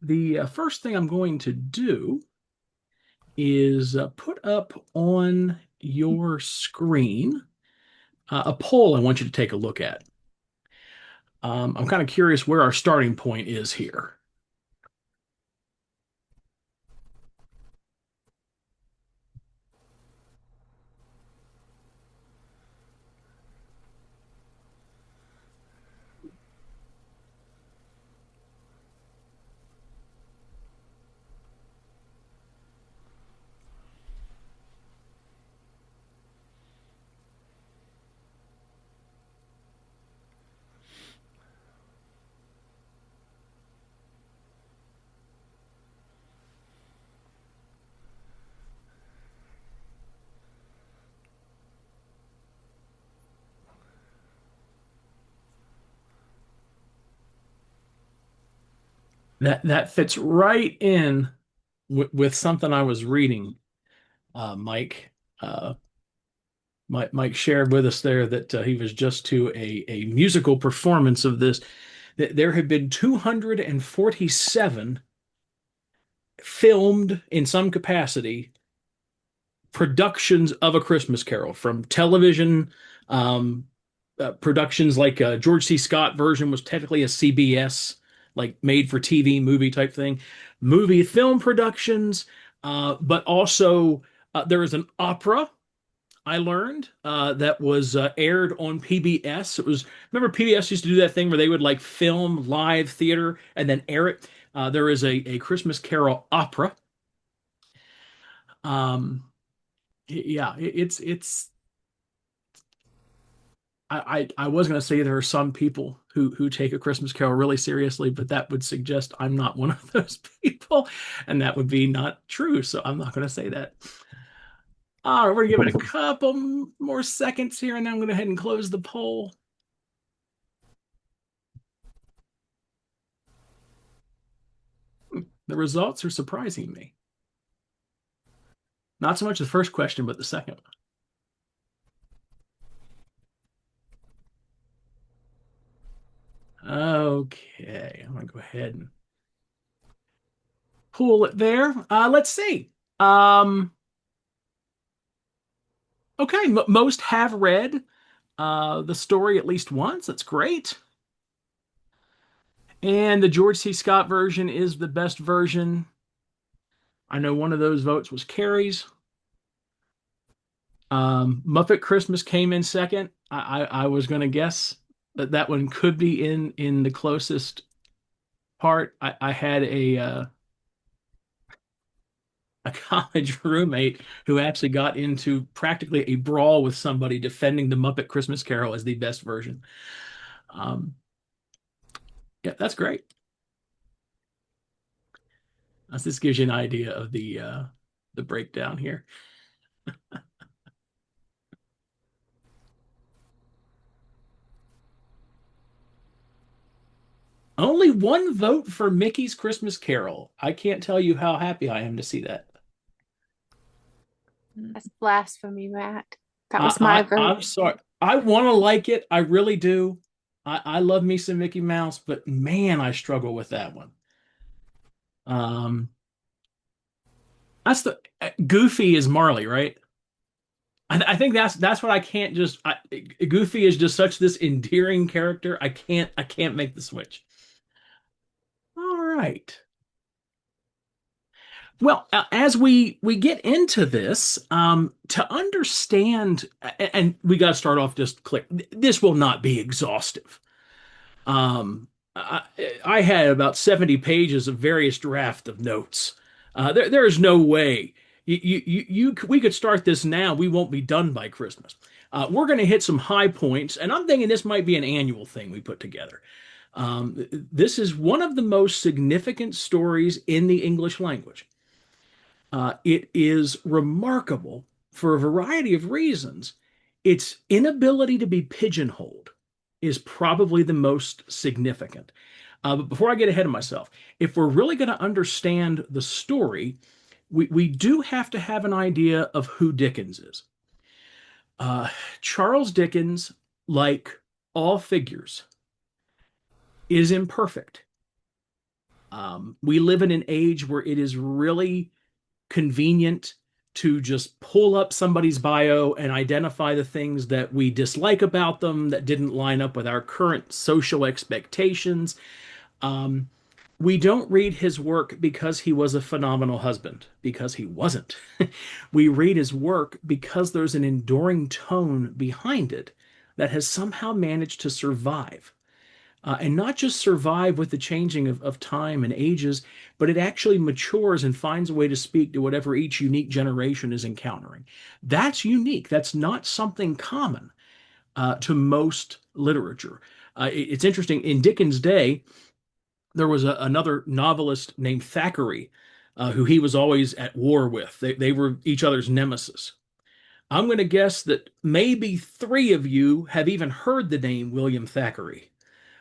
The first thing I'm going to do is put up on your screen a poll I want you to take a look at. I'm kind of curious where our starting point is here. That fits right in with something I was reading. Mike, uh, Mike shared with us there that he was just to a musical performance of this. That there had been 247 filmed in some capacity productions of A Christmas Carol from television productions like George C. Scott version was technically a CBS like made for TV movie type thing, movie film productions, but also there is an opera I learned that was aired on PBS. It was remember PBS used to do that thing where they would like film live theater and then air it. There is a Christmas Carol opera. Um, yeah, it's I was going to say there are some people who take A Christmas Carol really seriously, but that would suggest I'm not one of those people, and that would be not true. So I'm not going to say that. All right, we're giving it a couple more seconds here, and then I'm going to go ahead and close the poll. The results are surprising me. Not so much the first question, but the second one. Okay, I'm going to go ahead and pull it there. Let's see. Um, okay, m most have read the story at least once. That's great. And the George C. Scott version is the best version. I know one of those votes was Carrie's. Muppet Christmas came in second. I was going to guess that that one could be in the closest part. I had a college roommate who actually got into practically a brawl with somebody defending the Muppet Christmas Carol as the best version. Um, yeah, that's great. This gives you an idea of the breakdown here. Only one vote for Mickey's Christmas Carol. I can't tell you how happy I am to see that. That's blasphemy, Matt. That was my I'm vote. sorry. I want to like it. I really do. I love me some Mickey Mouse, but man, I struggle with that one. Um, that's the Goofy is Marley, right? I think that's what I can't just. Goofy is just such this endearing character. I can't make the switch. All right. Well, as we get into this, to understand, and we got to start off just clear. This will not be exhaustive. Um, I, I had about 70 pages of various draft of notes. There is no way we could start this now. We won't be done by Christmas. We're going to hit some high points, and I'm thinking this might be an annual thing we put together. This is one of the most significant stories in the English language. It is remarkable for a variety of reasons. Its inability to be pigeonholed is probably the most significant. But before I get ahead of myself, if we're really going to understand the story, we do have to have an idea of who Dickens is. Uh, Charles Dickens, like all figures, is imperfect. We live in an age where it is really convenient to just pull up somebody's bio and identify the things that we dislike about them that didn't line up with our current social expectations. Um, we don't read his work because he was a phenomenal husband, because he wasn't. We read his work because there's an enduring tone behind it that has somehow managed to survive. And not just survive with the changing of time and ages, but it actually matures and finds a way to speak to whatever each unique generation is encountering. That's unique. That's not something common to most literature. It's interesting. In Dickens' day, there was another novelist named Thackeray, who he was always at war with. They were each other's nemesis. I'm going to guess that maybe three of you have even heard the name William Thackeray,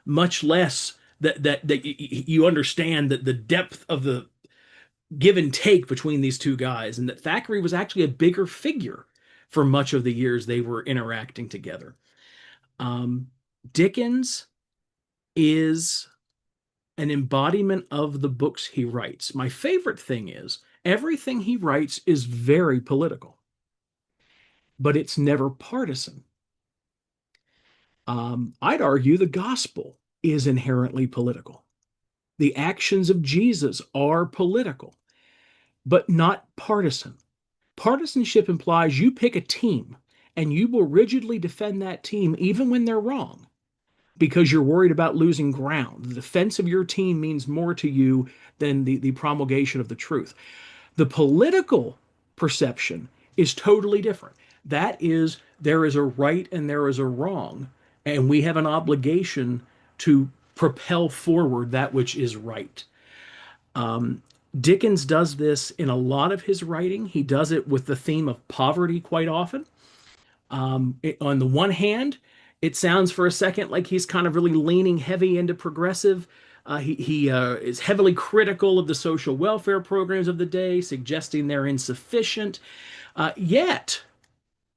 much less that you understand that the depth of the give and take between these two guys, and that Thackeray was actually a bigger figure for much of the years they were interacting together. Um, Dickens is an embodiment of the books he writes. My favorite thing is everything he writes is very political, but it's never partisan. I'd argue the gospel is inherently political. The actions of Jesus are political, but not partisan. Partisanship implies you pick a team and you will rigidly defend that team even when they're wrong because you're worried about losing ground. The defense of your team means more to you than the promulgation of the truth. The political perception is totally different. That is, there is a right and there is a wrong, and we have an obligation to propel forward that which is right. Um, Dickens does this in a lot of his writing. He does it with the theme of poverty quite often. On the one hand, it sounds for a second like he's kind of really leaning heavy into progressive. He is heavily critical of the social welfare programs of the day, suggesting they're insufficient. Yet,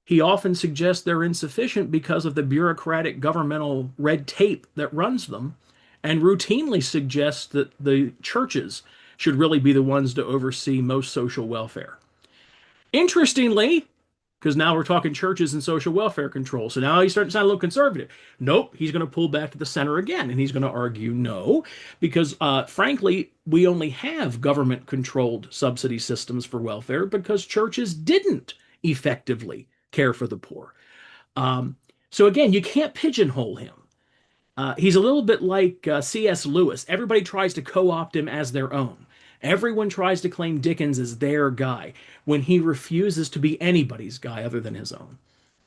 he often suggests they're insufficient because of the bureaucratic governmental red tape that runs them, and routinely suggests that the churches should really be the ones to oversee most social welfare. Interestingly, because now we're talking churches and social welfare control. So now he's starting to sound a little conservative. Nope, he's going to pull back to the center again, and he's going to argue no, because frankly, we only have government controlled subsidy systems for welfare because churches didn't effectively care for the poor. Um, so again, you can't pigeonhole him. He's a little bit like C.S. Lewis. Everybody tries to co opt him as their own. Everyone tries to claim Dickens as their guy when he refuses to be anybody's guy other than his own.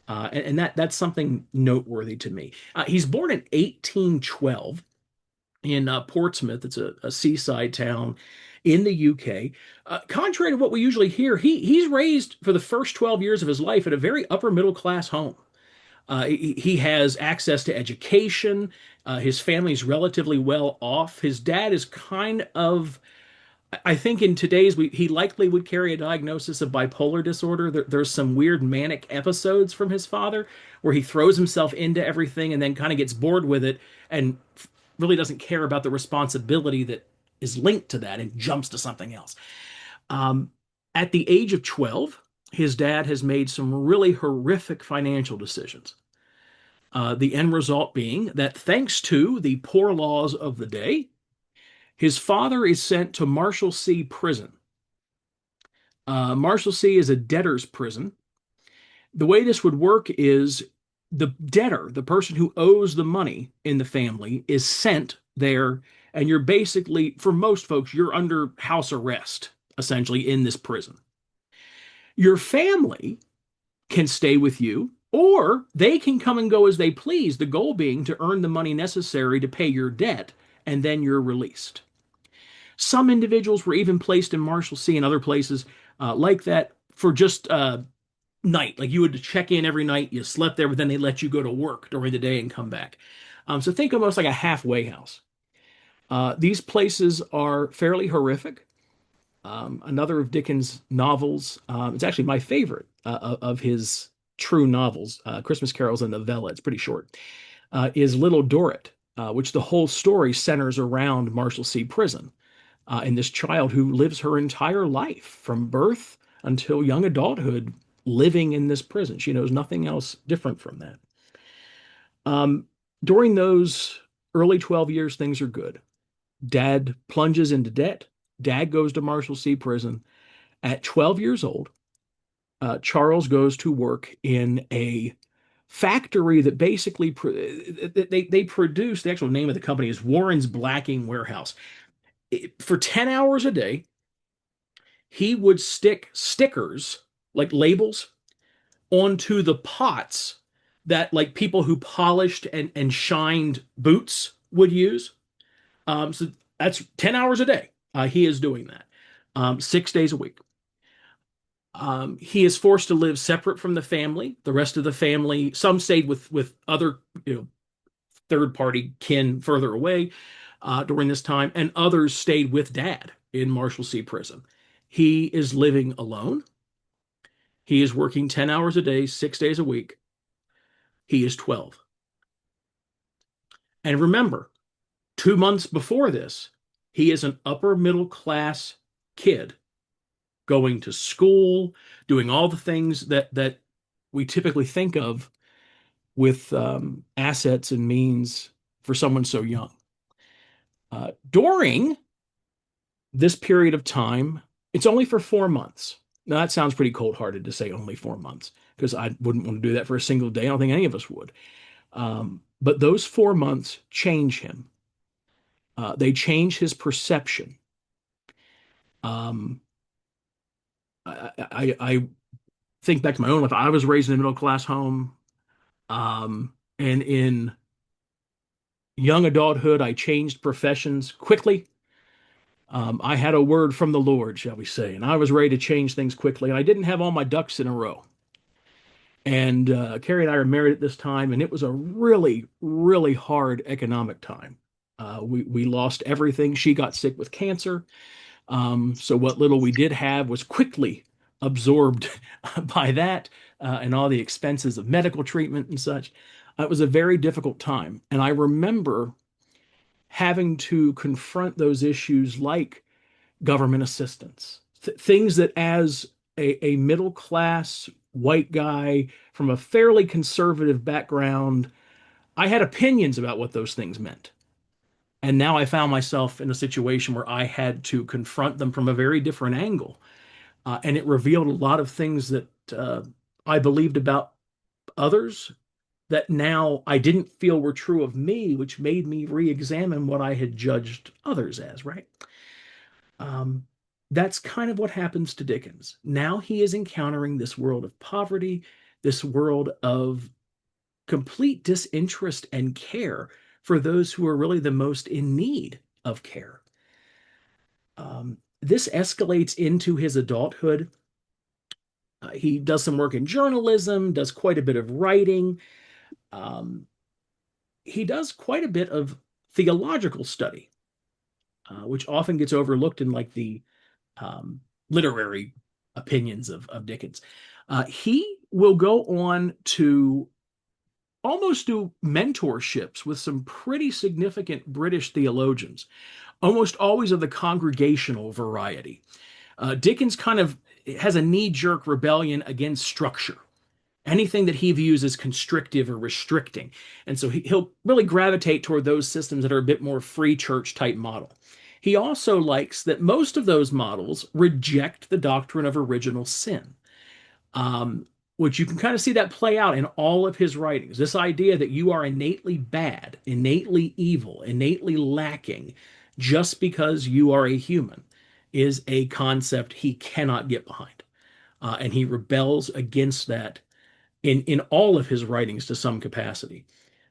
And that's something noteworthy to me. He's born in 1812 in Portsmouth. It's a seaside town in the UK. Contrary to what we usually hear, he's raised for the first 12 years of his life at a very upper middle class home. He has access to education. His family's relatively well off. His dad is kind of, I think in today's, he likely would carry a diagnosis of bipolar disorder. There's some weird manic episodes from his father where he throws himself into everything and then kind of gets bored with it and really doesn't care about the responsibility that is linked to that and jumps to something else. Um, at the age of 12, his dad has made some really horrific financial decisions. The end result being that thanks to the poor laws of the day, his father is sent to Marshalsea Prison. Marshalsea is a debtor's prison. The way this would work is the debtor, the person who owes the money in the family, is sent there, and you're basically, for most folks, you're under house arrest, essentially, in this prison. Your family can stay with you, or they can come and go as they please, the goal being to earn the money necessary to pay your debt, and then you're released. Some individuals were even placed in Marshalsea and other places like that for just night. Like you would check in every night, you slept there, but then they let you go to work during the day and come back. So think almost like a halfway house. These places are fairly horrific. Another of Dickens' novels, it's actually my favorite of his true novels, Christmas Carols and Novella, it's pretty short, is Little Dorrit, which the whole story centers around Marshalsea Prison. and this child who lives her entire life from birth until young adulthood living in this prison. She knows nothing else different from that. Um, During those early 12 years, things are good. Dad plunges into debt. Dad goes to Marshalsea Prison. At 12 years old, Charles goes to work in a factory that basically they produce. The actual name of the company is Warren's Blacking Warehouse. For 10 hours a day, he would stick stickers like labels onto the pots that like people who polished and shined boots would use. So that's 10 hours a day. He is doing that 6 days a week. He is forced to live separate from the family. The rest of the family, some stayed with other, third party kin further away during this time, and others stayed with dad in Marshalsea Prison. He is living alone. He is working 10 hours a day, 6 days a week. He is 12. And remember, 2 months before this, he is an upper middle class kid going to school, doing all the things that we typically think of with assets and means for someone so young. During this period of time, it's only for 4 months. Now, that sounds pretty cold hearted to say only 4 months, because I wouldn't want to do that for a single day. I don't think any of us would. But those 4 months change him. They change his perception. Um, I think back to my own life. I was raised in a middle class home. And in young adulthood, I changed professions quickly. I had a word from the Lord, shall we say, and I was ready to change things quickly. And I didn't have all my ducks in a row. And Carrie and I were married at this time, and it was a really, really hard economic time. We lost everything. She got sick with cancer. So what little we did have was quickly absorbed by that and all the expenses of medical treatment and such. It was a very difficult time. And I remember having to confront those issues like government assistance, things that as a middle class white guy from a fairly conservative background, I had opinions about what those things meant. And now I found myself in a situation where I had to confront them from a very different angle. And it revealed a lot of things that I believed about others that now I didn't feel were true of me, which made me re-examine what I had judged others as, right? Um, that's kind of what happens to Dickens. Now he is encountering this world of poverty, this world of complete disinterest and care for those who are really the most in need of care. This escalates into his adulthood. He does some work in journalism, does quite a bit of writing. Um, he does quite a bit of theological study, which often gets overlooked in like the literary opinions of Dickens. He will go on to almost do mentorships with some pretty significant British theologians, almost always of the congregational variety. Dickens kind of has a knee-jerk rebellion against structure, anything that he views as constrictive or restricting. And so he'll really gravitate toward those systems that are a bit more free church type model. He also likes that most of those models reject the doctrine of original sin, which you can kind of see that play out in all of his writings. This idea that you are innately bad, innately evil, innately lacking just because you are a human is a concept he cannot get behind. And he rebels against that in all of his writings to some capacity,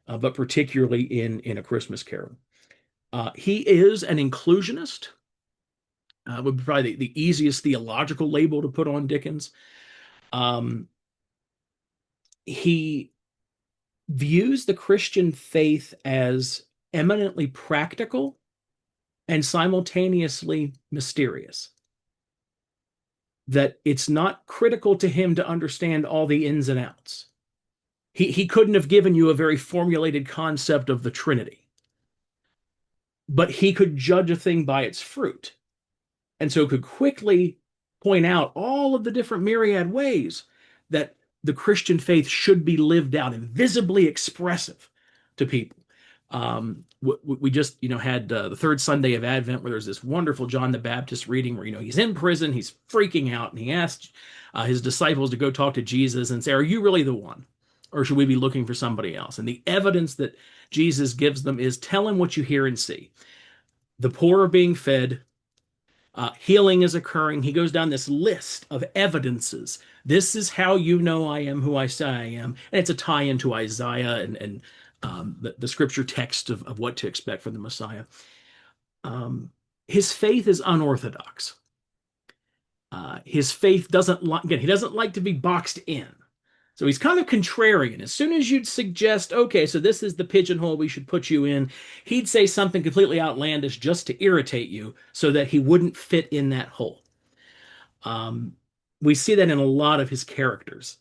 but particularly in A Christmas Carol. He is an inclusionist, would be probably the easiest theological label to put on Dickens. He views the Christian faith as eminently practical and simultaneously mysterious. That it's not critical to him to understand all the ins and outs. He couldn't have given you a very formulated concept of the Trinity, but he could judge a thing by its fruit. and so could quickly point out all of the different myriad ways that the Christian faith should be lived out and visibly expressive to people. We just, had the third Sunday of Advent where there's this wonderful John the Baptist reading where, he's in prison, he's freaking out, and he asked his disciples to go talk to Jesus and say, "Are you really the one? Or should we be looking for somebody else?" And the evidence that Jesus gives them is, "Tell him what you hear and see. The poor are being fed, healing is occurring." He goes down this list of evidences. This is how you know I am who I say I am. And it's a tie into Isaiah and the scripture text of what to expect from the Messiah. His faith is unorthodox. His faith doesn't like, again, he doesn't like to be boxed in. So he's kind of contrarian. As soon as you'd suggest, okay, so this is the pigeonhole we should put you in, he'd say something completely outlandish just to irritate you so that he wouldn't fit in that hole. We see that in a lot of his characters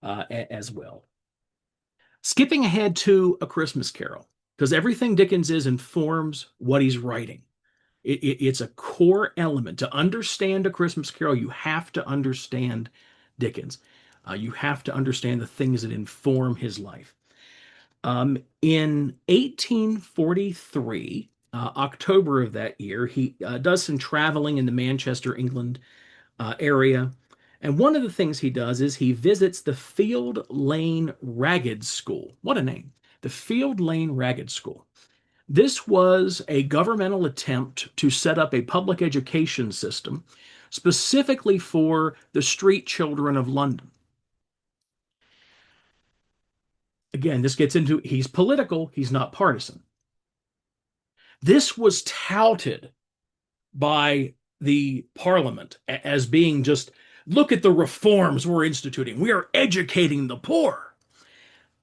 as well. Skipping ahead to A Christmas Carol, because everything Dickens is informs what he's writing. It's a core element. To understand A Christmas Carol, you have to understand Dickens. You have to understand the things that inform his life. In 1843, October of that year, he does some traveling in the Manchester, England area. And one of the things he does is he visits the Field Lane Ragged School. What a name. The Field Lane Ragged School. This was a governmental attempt to set up a public education system specifically for the street children of London. Again, this gets into, he's political, he's not partisan. This was touted by the Parliament as being just, look at the reforms we're instituting. We are educating the poor.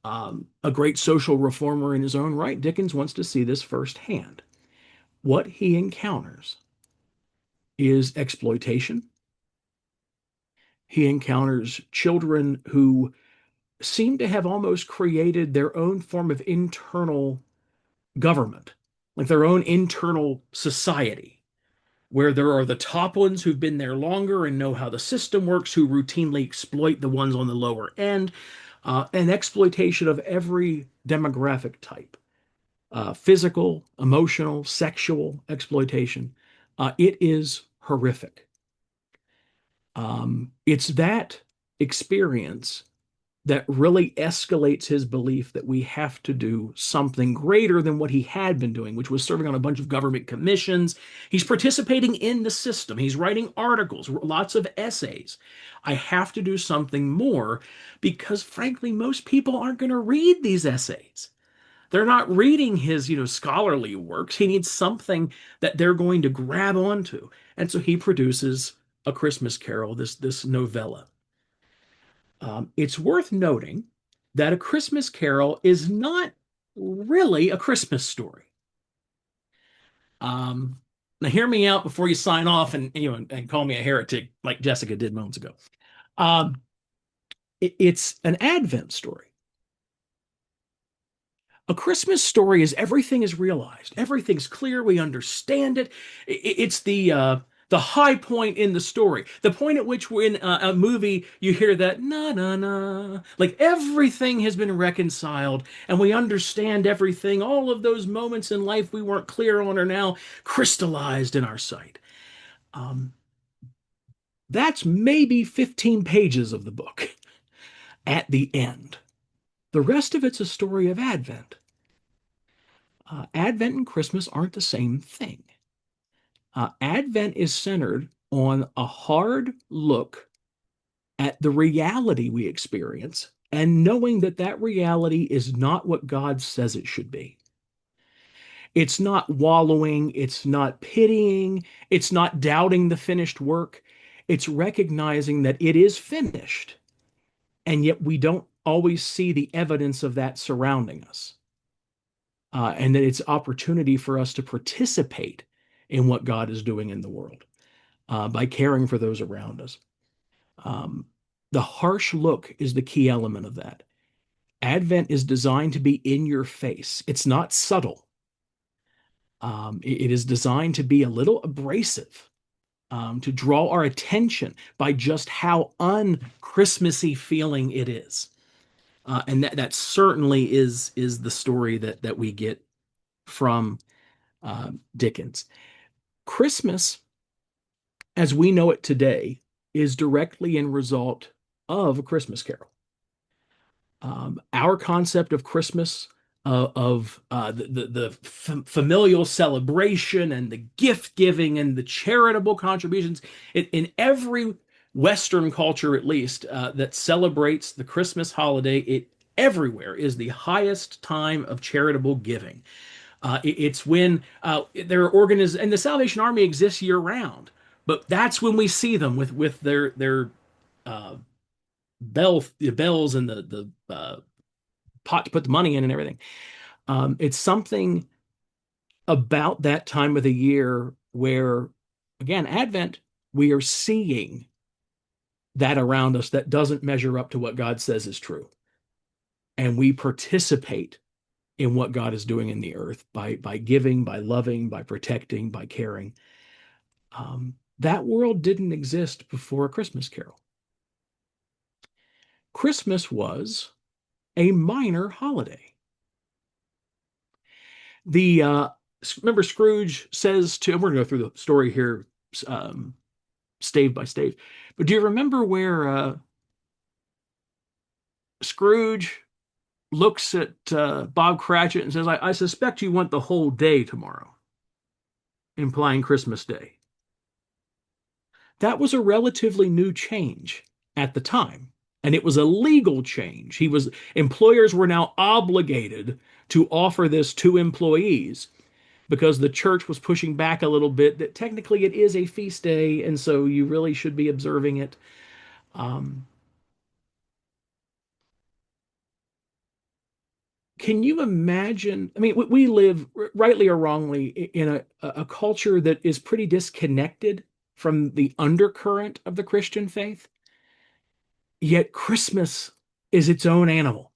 A great social reformer in his own right, Dickens wants to see this firsthand. What he encounters is exploitation. He encounters children who seem to have almost created their own form of internal government, like their own internal society, where there are the top ones who've been there longer and know how the system works, who routinely exploit the ones on the lower end, and exploitation of every demographic type, physical, emotional, sexual exploitation. It is horrific. It's that experience that really escalates his belief that we have to do something greater than what he had been doing, which was serving on a bunch of government commissions. He's participating in the system. He's writing articles, lots of essays. I have to do something more because, frankly, most people aren't going to read these essays. They're not reading his, scholarly works. He needs something that they're going to grab onto. And so he produces A Christmas Carol, this novella. It's worth noting that A Christmas Carol is not really a Christmas story. Now, hear me out before you sign off and call me a heretic like Jessica did moments ago. It's an Advent story. A Christmas story is everything is realized, everything's clear, we understand it. It's the high point in the story, the point at which we're in a movie, you hear that na na na, like everything has been reconciled and we understand everything. All of those moments in life we weren't clear on are now crystallized in our sight. That's maybe 15 pages of the book at the end. The rest of it's a story of Advent. Advent and Christmas aren't the same thing. Advent is centered on a hard look at the reality we experience and knowing that that reality is not what God says it should be. It's not wallowing, it's not pitying, it's not doubting the finished work. It's recognizing that it is finished, and yet we don't always see the evidence of that surrounding us. And that it's opportunity for us to participate in what God is doing in the world by caring for those around us. The harsh look is the key element of that. Advent is designed to be in your face. It's not subtle. It is designed to be a little abrasive. to draw our attention by just how un-Christmassy feeling it is. And that certainly is the story that we get from Dickens. Christmas, as we know it today, is directly in result of A Christmas Carol. Our concept of Christmas, the familial celebration and the gift giving and the charitable contributions in every Western culture, at least, that celebrates the Christmas holiday, it everywhere is the highest time of charitable giving. It's when there are organiz and the Salvation Army exists year round, but that's when we see them with their uh, bells and the pot to put the money in and everything. It's something about that time of the year where, again, Advent, we are seeing that around us that doesn't measure up to what God says is true. And we participate in what God is doing in the earth by giving, by loving, by protecting, by caring. That world didn't exist before A Christmas Carol. Christmas was a minor holiday. Remember Scrooge says to, and we're going to go through the story here, stave by stave, but do you remember where Scrooge looks at Bob Cratchit and says, I suspect you want the whole day tomorrow, implying Christmas Day. That was a relatively new change at the time, and it was a legal change. Employers were now obligated to offer this to employees because the church was pushing back a little bit that technically it is a feast day, and so you really should be observing it. Um, can you imagine? I mean, we live, rightly or wrongly, in a culture that is pretty disconnected from the undercurrent of the Christian faith. Yet Christmas is its own animal.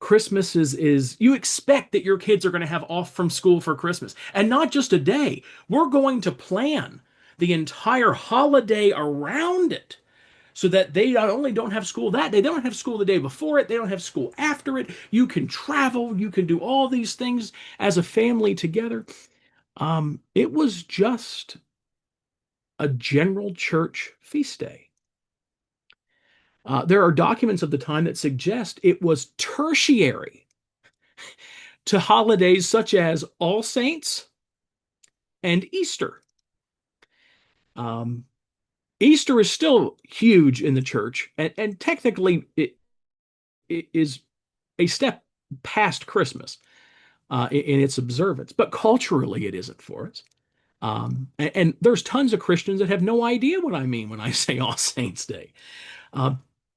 Christmas is you expect that your kids are going to have off from school for Christmas, and not just a day. We're going to plan the entire holiday around it so that they not only don't have school that day, they don't have school the day before it, they don't have school after it. You can travel, you can do all these things as a family together. It was just a general church feast day. There are documents of the time that suggest it was tertiary to holidays such as All Saints and Easter. Um, Easter is still huge in the church, and technically it is a step past Christmas in its observance, but culturally it isn't for us. And there's tons of Christians that have no idea what I mean when I say All Saints Day. Uh,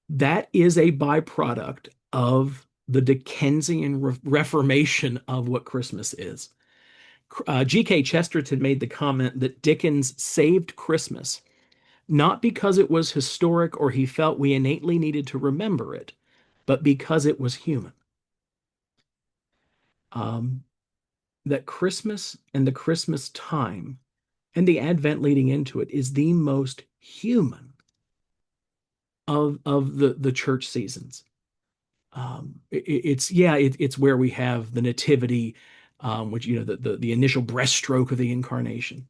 that is a byproduct of the Dickensian reformation of what Christmas is. G.K. Chesterton made the comment that Dickens saved Christmas not because it was historic or he felt we innately needed to remember it, but because it was human. Um, that Christmas and the Christmas time and the Advent leading into it is the most human of the church seasons. It's where we have the nativity, which the initial breaststroke of the incarnation.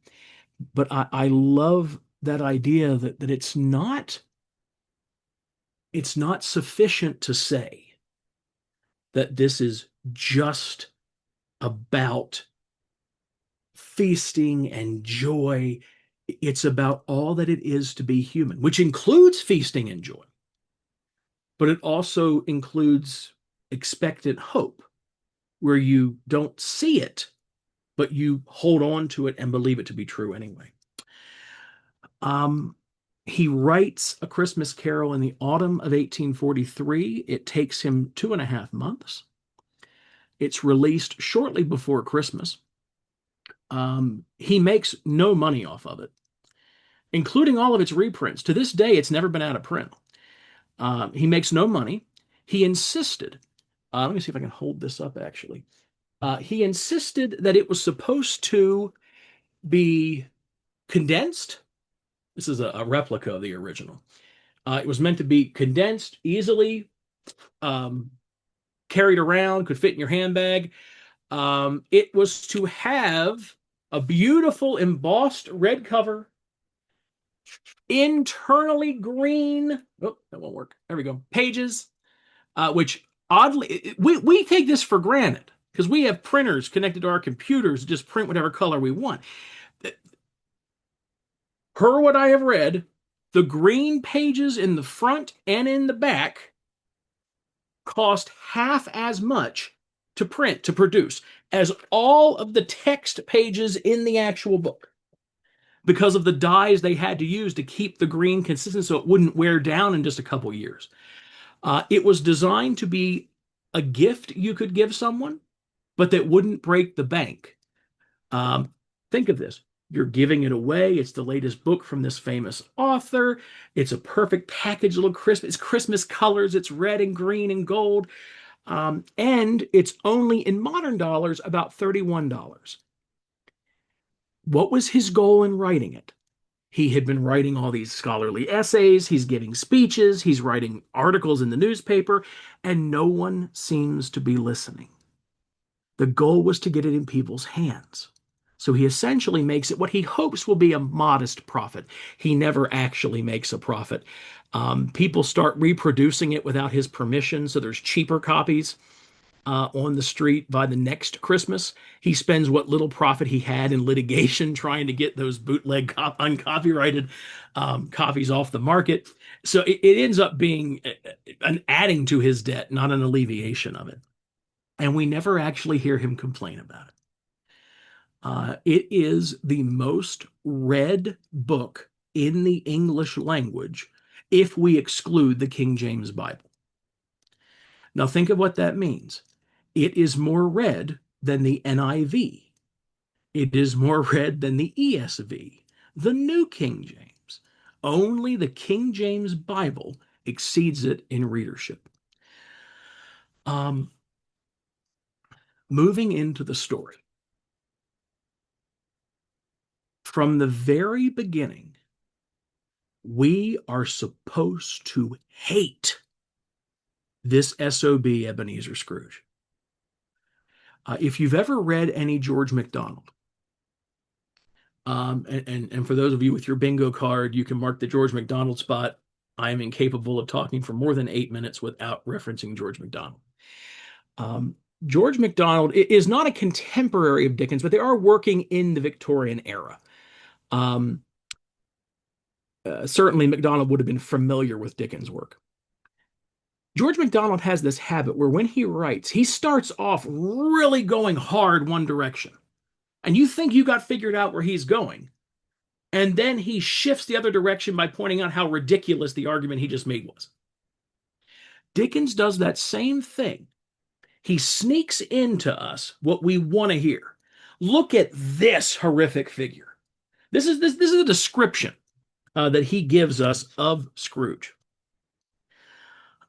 But I love that idea that it's not sufficient to say that this is just about feasting and joy. It's about all that it is to be human, which includes feasting and joy, but it also includes expectant hope, where you don't see it, but you hold on to it and believe it to be true anyway. He writes A Christmas Carol in the autumn of 1843. It takes him 2.5 months. It's released shortly before Christmas. He makes no money off of it, including all of its reprints. To this day, it's never been out of print. He makes no money. He insisted, let me see if I can hold this up actually. He insisted that it was supposed to be condensed This is a replica of the original. It was meant to be condensed, easily um, carried around, could fit in your handbag. It was to have a beautiful embossed red cover, internally green. Oh, that won't work. There we go. Pages, which oddly, we take this for granted because we have printers connected to our computers to just print whatever color we want. Per what I have read, the green pages in the front and in the back cost half as much to print, to produce, as all of the text pages in the actual book because of the dyes they had to use to keep the green consistent so it wouldn't wear down in just a couple years. It was designed to be a gift you could give someone, but that wouldn't break the bank. Um, think of this. You're giving it away. It's the latest book from this famous author. It's a perfect package, little Christmas. It's Christmas colors. It's red and green and gold. And it's only in modern dollars about $31. What was his goal in writing it? He had been writing all these scholarly essays, he's giving speeches, he's writing articles in the newspaper, and no one seems to be listening. The goal was to get it in people's hands. So he essentially makes it what he hopes will be a modest profit. He never actually makes a profit. People start reproducing it without his permission, so there's cheaper copies on the street by the next Christmas. He spends what little profit he had in litigation trying to get those bootleg, uncopyrighted copies off the market. So it ends up being an adding to his debt, not an alleviation of it. And we never actually hear him complain about it. It is the most read book in the English language if we exclude the King James Bible. Now, think of what that means. It is more read than the NIV. It is more read than the ESV, the New King James. Only the King James Bible exceeds it in readership. Moving into the story. From the very beginning, we are supposed to hate this SOB Ebenezer Scrooge. If you've ever read any George MacDonald, and for those of you with your bingo card, you can mark the George MacDonald spot. I am incapable of talking for more than 8 minutes without referencing George MacDonald. George MacDonald is not a contemporary of Dickens, but they are working in the Victorian era. Certainly, MacDonald would have been familiar with Dickens' work. George MacDonald has this habit where when he writes, he starts off really going hard one direction. And you think you got figured out where he's going. And then he shifts the other direction by pointing out how ridiculous the argument he just made was. Dickens does that same thing. He sneaks into us what we want to hear. Look at this horrific figure. This is a description that he gives us of Scrooge.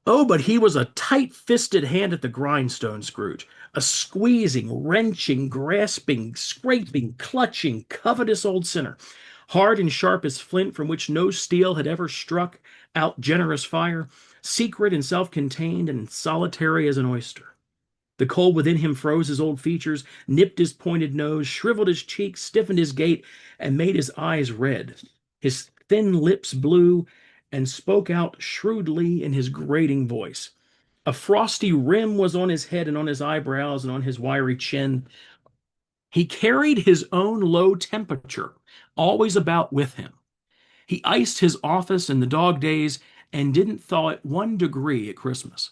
Oh, but he was a tight-fisted hand at the grindstone, Scrooge. A squeezing, wrenching, grasping, scraping, clutching, covetous old sinner. Hard and sharp as flint from which no steel had ever struck out generous fire. Secret and self-contained and solitary as an oyster. The cold within him froze his old features, nipped his pointed nose, shriveled his cheeks, stiffened his gait, and made his eyes red. His thin lips blue, and spoke out shrewdly in his grating voice. A frosty rim was on his head and on his eyebrows and on his wiry chin. He carried his own low temperature always about with him. He iced his office in the dog days and didn't thaw it 1 degree at Christmas.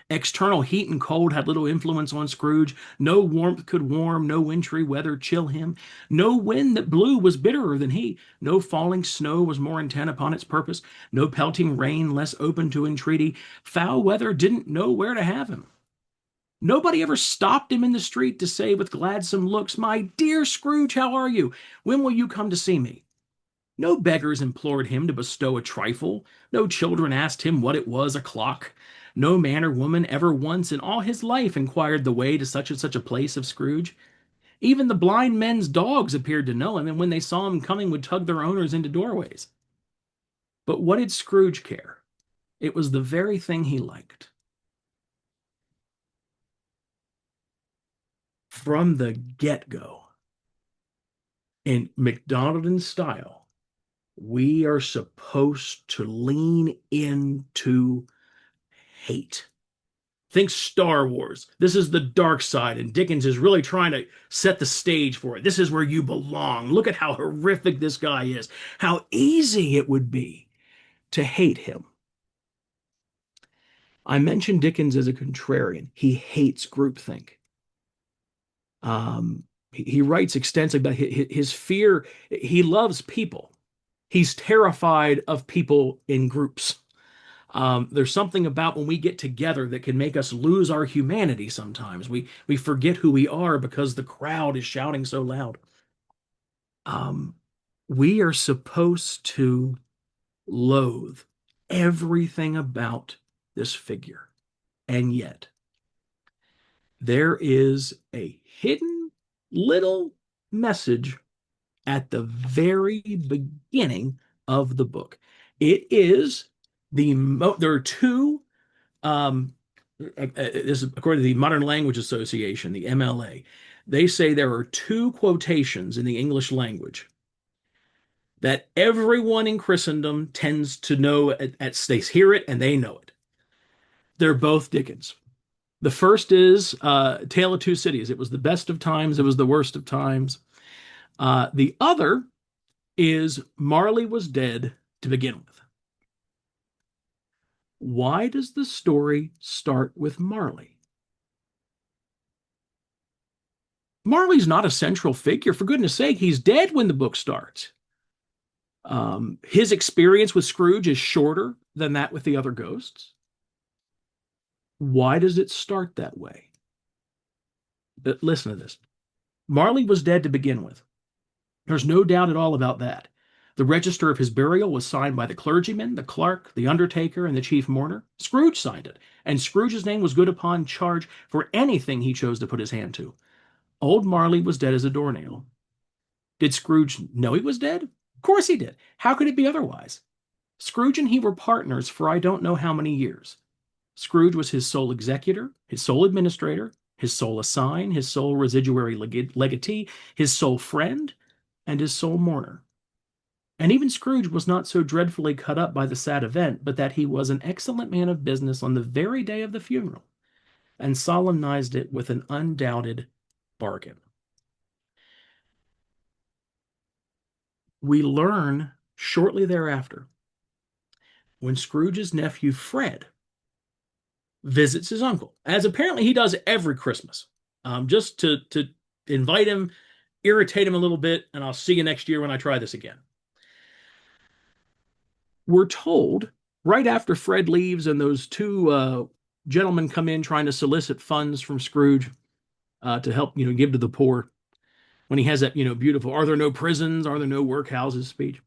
External heat and cold had little influence on Scrooge. No warmth could warm, no wintry weather chill him. No wind that blew was bitterer than he. No falling snow was more intent upon its purpose. No pelting rain less open to entreaty. Foul weather didn't know where to have him. Nobody ever stopped him in the street to say with gladsome looks, "My dear Scrooge, how are you? When will you come to see me?" No beggars implored him to bestow a trifle. No children asked him what it was o'clock. No man or woman ever once in all his life inquired the way to such and such a place of Scrooge. Even the blind men's dogs appeared to know him, and when they saw him coming would tug their owners into doorways. But what did Scrooge care? It was the very thing he liked. From the get-go, in McDonald's style, we are supposed to lean into hate. Think Star Wars. This is the dark side, and Dickens is really trying to set the stage for it. This is where you belong. Look at how horrific this guy is. How easy it would be to hate him. I mentioned Dickens as a contrarian. He hates groupthink. He writes extensively about his fear. He loves people. He's terrified of people in groups. There's something about when we get together that can make us lose our humanity sometimes. We forget who we are because the crowd is shouting so loud. We are supposed to loathe everything about this figure. And yet, there is a hidden little message at the very beginning of the book. It is there are two this is according to the Modern Language Association, the MLA. They say there are two quotations in the English language that everyone in Christendom tends to know they hear it and they know it. They're both Dickens. The first is Tale of Two Cities. It was the best of times, it was the worst of times. The other is Marley was dead to begin with. Why does the story start with Marley? Marley's not a central figure. For goodness sake, he's dead when the book starts. His experience with Scrooge is shorter than that with the other ghosts. Why does it start that way? But listen to this. Marley was dead to begin with. There's no doubt at all about that. The register of his burial was signed by the clergyman, the clerk, the undertaker, and the chief mourner. Scrooge signed it, and Scrooge's name was good upon charge for anything he chose to put his hand to. Old Marley was dead as a doornail. Did Scrooge know he was dead? Of course he did. How could it be otherwise? Scrooge and he were partners for I don't know how many years. Scrooge was his sole executor, his sole administrator, his sole assign, his sole residuary legatee, his sole friend, and his sole mourner. And even Scrooge was not so dreadfully cut up by the sad event, but that he was an excellent man of business on the very day of the funeral, and solemnized it with an undoubted bargain. We learn shortly thereafter, when Scrooge's nephew Fred visits his uncle, as apparently he does every Christmas, just to invite him, irritate him a little bit, and I'll see you next year when I try this again. We're told right after Fred leaves and those two gentlemen come in trying to solicit funds from Scrooge to help, give to the poor, when he has that, beautiful, are there no prisons, are there no workhouses speech.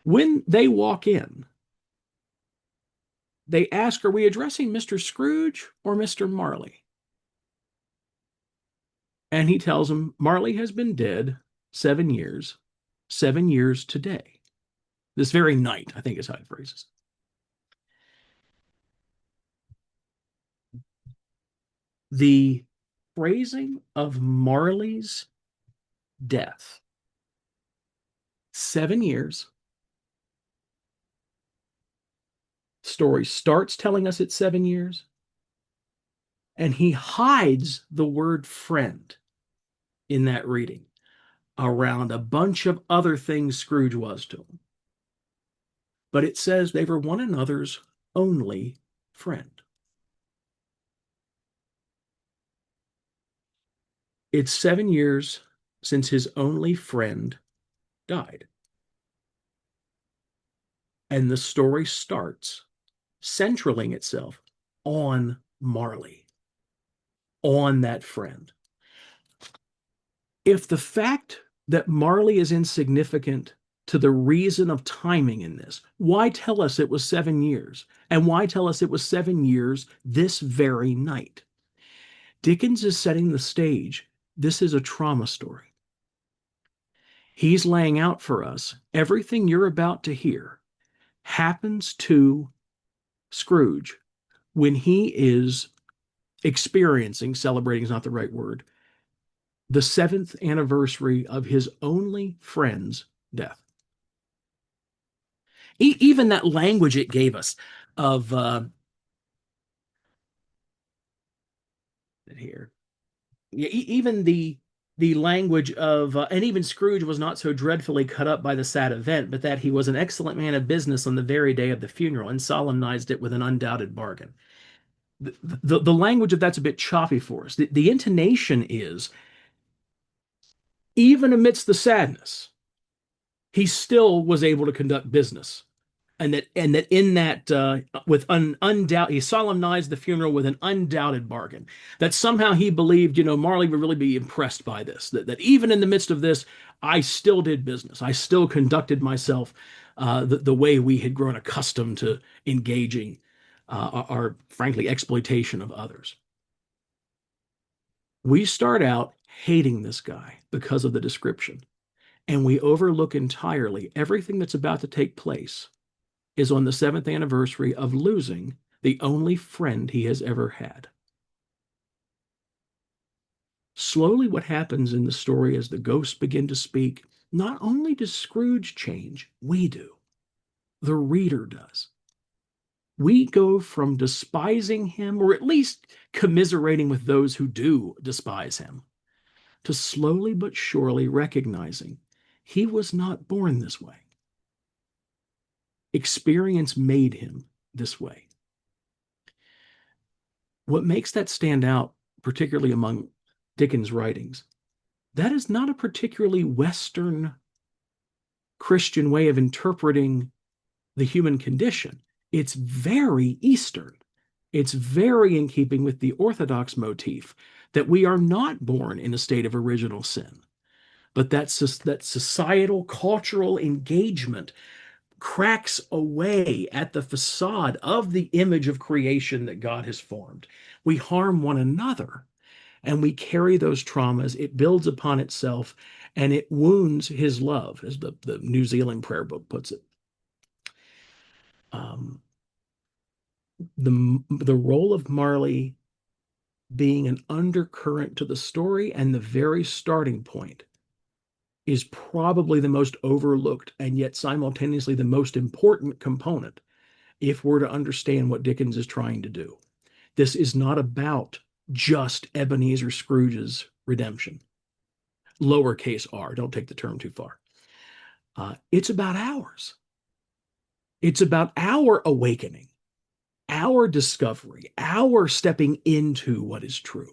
When they walk in, they ask, are we addressing Mr. Scrooge or Mr. Marley? And he tells them, Marley has been dead 7 years today. This very night, I think is how it phrases. The phrasing of Marley's death, 7 years. Story starts telling us it's 7 years, and he hides the word friend in that reading around a bunch of other things Scrooge was to him. But it says they were one another's only friend. It's 7 years since his only friend died. And the story starts centraling itself on Marley, on that friend. If the fact that Marley is insignificant to the reason of timing in this, why tell us it was 7 years? And why tell us it was 7 years this very night? Dickens is setting the stage. This is a trauma story. He's laying out for us everything you're about to hear happens to Scrooge when he is experiencing, celebrating is not the right word, the seventh anniversary of his only friend's death. Even that language it gave us of here, even the language of and even Scrooge was not so dreadfully cut up by the sad event, but that he was an excellent man of business on the very day of the funeral and solemnized it with an undoubted bargain. The language of that's a bit choppy for us. The intonation is even amidst the sadness, he still was able to conduct business, and that in that with an undoubt he solemnized the funeral with an undoubted bargain, that somehow he believed, Marley would really be impressed by this, that even in the midst of this, I still did business, I still conducted myself the way we had grown accustomed to engaging our frankly exploitation of others. We start out hating this guy because of the description, and we overlook entirely everything that's about to take place is on the seventh anniversary of losing the only friend he has ever had. Slowly, what happens in the story as the ghosts begin to speak, not only does Scrooge change, we do. The reader does. We go from despising him, or at least commiserating with those who do despise him, to slowly but surely recognizing he was not born this way. Experience made him this way. What makes that stand out, particularly among Dickens' writings, that is not a particularly Western Christian way of interpreting the human condition. It's very Eastern. It's very in keeping with the Orthodox motif that we are not born in a state of original sin, but that societal, cultural engagement cracks away at the facade of the image of creation that God has formed. We harm one another and we carry those traumas. It builds upon itself and it wounds his love, as the New Zealand prayer book puts it. Um, the role of Marley being an undercurrent to the story and the very starting point is probably the most overlooked and yet simultaneously the most important component if we're to understand what Dickens is trying to do. This is not about just Ebenezer Scrooge's redemption, lowercase r, don't take the term too far. It's about ours. It's about our awakening, our discovery, our stepping into what is true.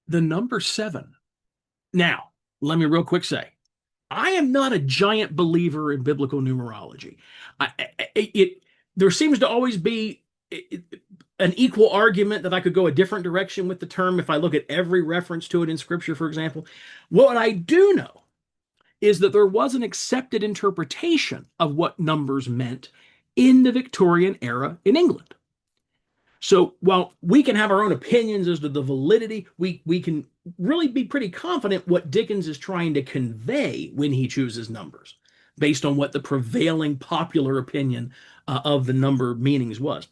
The number 7. Now, let me real quick say, I am not a giant believer in biblical numerology. There seems to always be an equal argument that I could go a different direction with the term if I look at every reference to it in Scripture, for example. What I do know is that there was an accepted interpretation of what numbers meant in the Victorian era in England. So while we can have our own opinions as to the validity, we can really be pretty confident what Dickens is trying to convey when he chooses numbers, based on what the prevailing popular opinion of the number meanings was.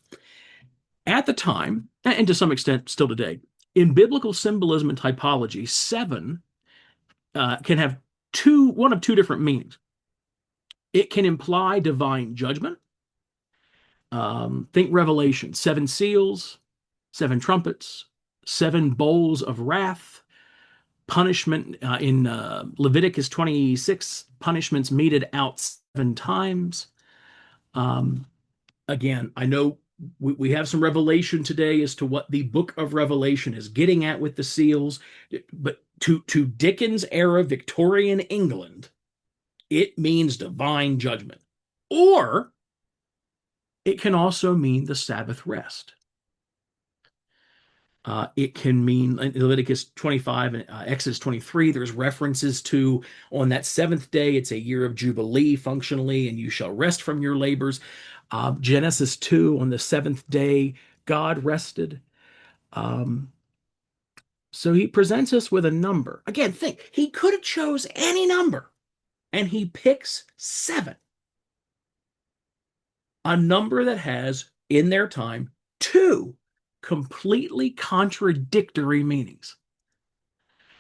At the time, and to some extent still today, in biblical symbolism and typology, 7 can have one of two different meanings. It can imply divine judgment. Think Revelation, 7 seals, 7 trumpets, 7 bowls of wrath, punishment in Leviticus 26, punishments meted out 7 times. Again, I know we have some revelation today as to what the book of Revelation is getting at with the seals, but to Dickens era Victorian England, it means divine judgment. Or it can also mean the Sabbath rest. It can mean Leviticus 25 and Exodus 23. There's references to on that 7th day, it's a year of Jubilee functionally, and you shall rest from your labors. Genesis 2, on the 7th day, God rested. So he presents us with a number. Again, think, he could have chose any number and he picks seven, a number that has, in their time, two completely contradictory meanings.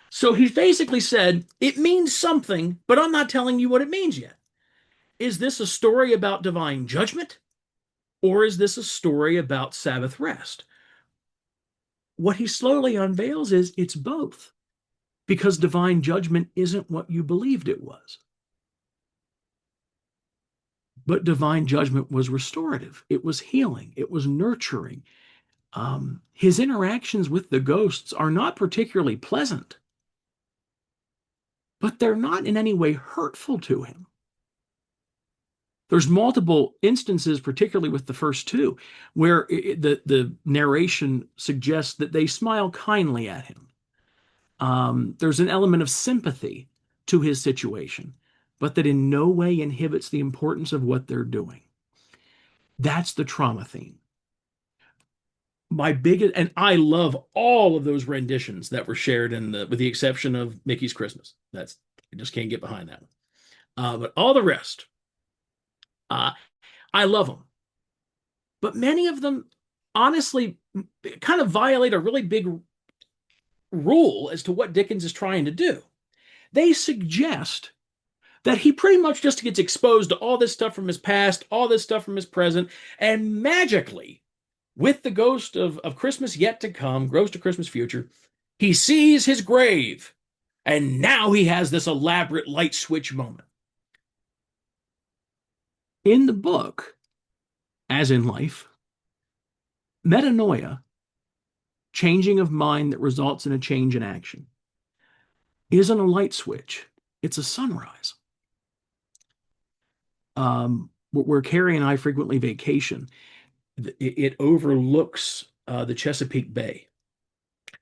So he's basically said, it means something, but I'm not telling you what it means yet. Is this a story about divine judgment? Or is this a story about Sabbath rest? What he slowly unveils is it's both, because divine judgment isn't what you believed it was. But divine judgment was restorative, it was healing, it was nurturing. His interactions with the ghosts are not particularly pleasant, but they're not in any way hurtful to him. There's multiple instances, particularly with the first two, where the narration suggests that they smile kindly at him. There's an element of sympathy to his situation, but that in no way inhibits the importance of what they're doing. That's the trauma theme. My biggest, and I love all of those renditions that were shared with the exception of Mickey's Christmas. I just can't get behind that one. But all the rest, uh, I love them. But many of them, honestly, kind of violate a really big rule as to what Dickens is trying to do. They suggest that he pretty much just gets exposed to all this stuff from his past, all this stuff from his present, and magically, with the ghost of Christmas yet to come, ghost of Christmas future, he sees his grave, and now he has this elaborate light switch moment. In the book, as in life, metanoia, changing of mind that results in a change in action, isn't a light switch, it's a sunrise. Where Carrie and I frequently vacation, it overlooks the Chesapeake Bay.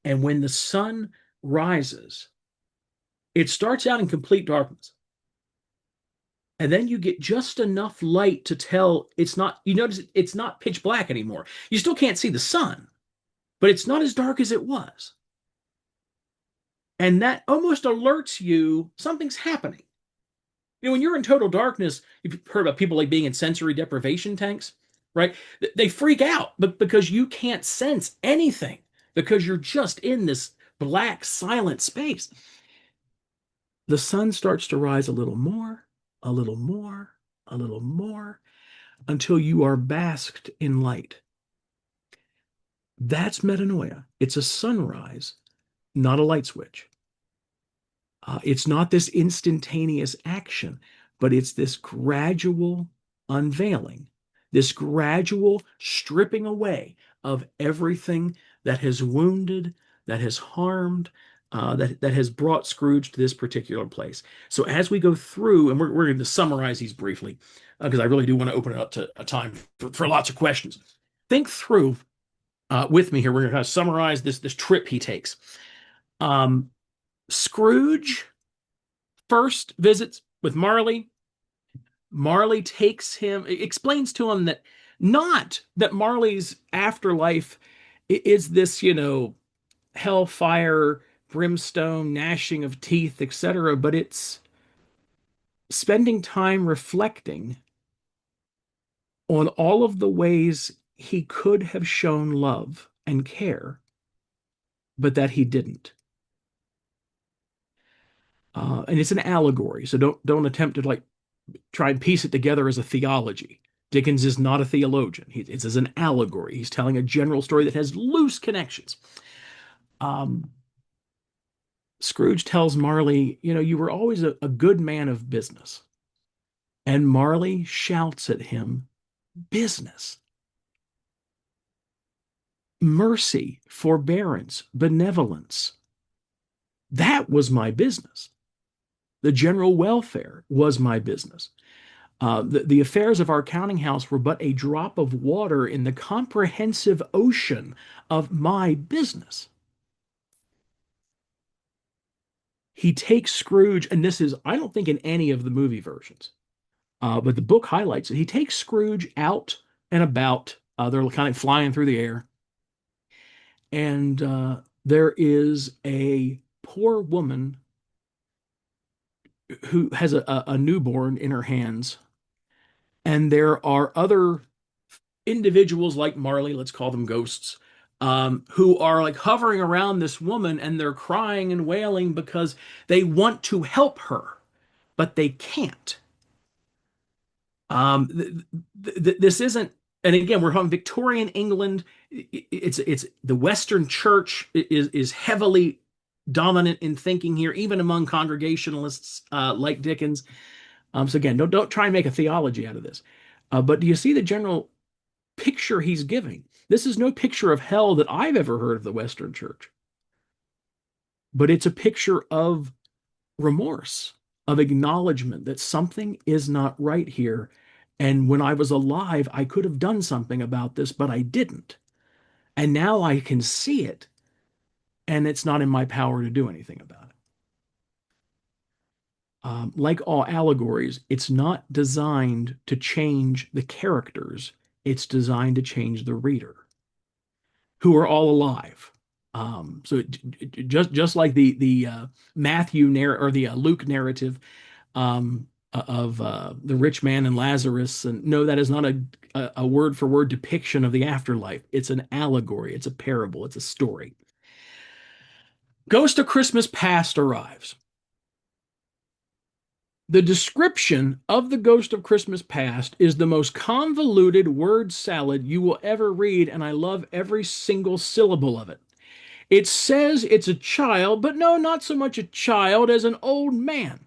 And when the sun rises, it starts out in complete darkness. And then you get just enough light to tell it's not, you notice it's not pitch black anymore. You still can't see the sun, but it's not as dark as it was. And that almost alerts you something's happening. You know, when you're in total darkness, you've heard about people like being in sensory deprivation tanks, right? They freak out, but because you can't sense anything, because you're just in this black, silent space. The sun starts to rise a little more, a little more, a little more, until you are basked in light. That's metanoia. It's a sunrise, not a light switch. It's not this instantaneous action, but it's this gradual unveiling, this gradual stripping away of everything that has wounded, that has harmed, that has brought Scrooge to this particular place. So as we go through, and we're going to summarize these briefly, because I really do want to open it up to a time for lots of questions. Think through with me here. We're going to summarize this trip he takes. Scrooge first visits with Marley. Marley takes him, explains to him that not that Marley's afterlife is this, hellfire, brimstone, gnashing of teeth, etc., but it's spending time reflecting on all of the ways he could have shown love and care, but that he didn't. And it's an allegory, so don't attempt to try and piece it together as a theology. Dickens is not a theologian. It's as an allegory. He's telling a general story that has loose connections. Scrooge tells Marley, you were always a good man of business. And Marley shouts at him, business, mercy, forbearance, benevolence. That was my business. The general welfare was my business. The affairs of our counting house were but a drop of water in the comprehensive ocean of my business. He takes Scrooge, and this is, I don't think, in any of the movie versions, but the book highlights it. He takes Scrooge out and about. They're kind of flying through the air. And there is a poor woman who has a newborn in her hands, and there are other individuals like Marley, let's call them ghosts, who are like hovering around this woman, and they're crying and wailing because they want to help her, but they can't. This isn't, and again, we're home Victorian England. It's the Western Church is heavily dominant in thinking here, even among Congregationalists like Dickens. So again, don't try and make a theology out of this. But do you see the general picture he's giving? This is no picture of hell that I've ever heard of the Western Church, but it's a picture of remorse, of acknowledgement that something is not right here. And when I was alive, I could have done something about this, but I didn't. And now I can see it, and it's not in my power to do anything about it. Like all allegories, it's not designed to change the characters, it's designed to change the reader, who are all alive. So just like the Matthew or the Luke narrative of the rich man and Lazarus, and no, that is not a word for word depiction of the afterlife. It's an allegory. It's a parable. It's a story. Ghost of Christmas Past arrives. The description of the Ghost of Christmas Past is the most convoluted word salad you will ever read, and I love every single syllable of it. It says it's a child, but no, not so much a child as an old man.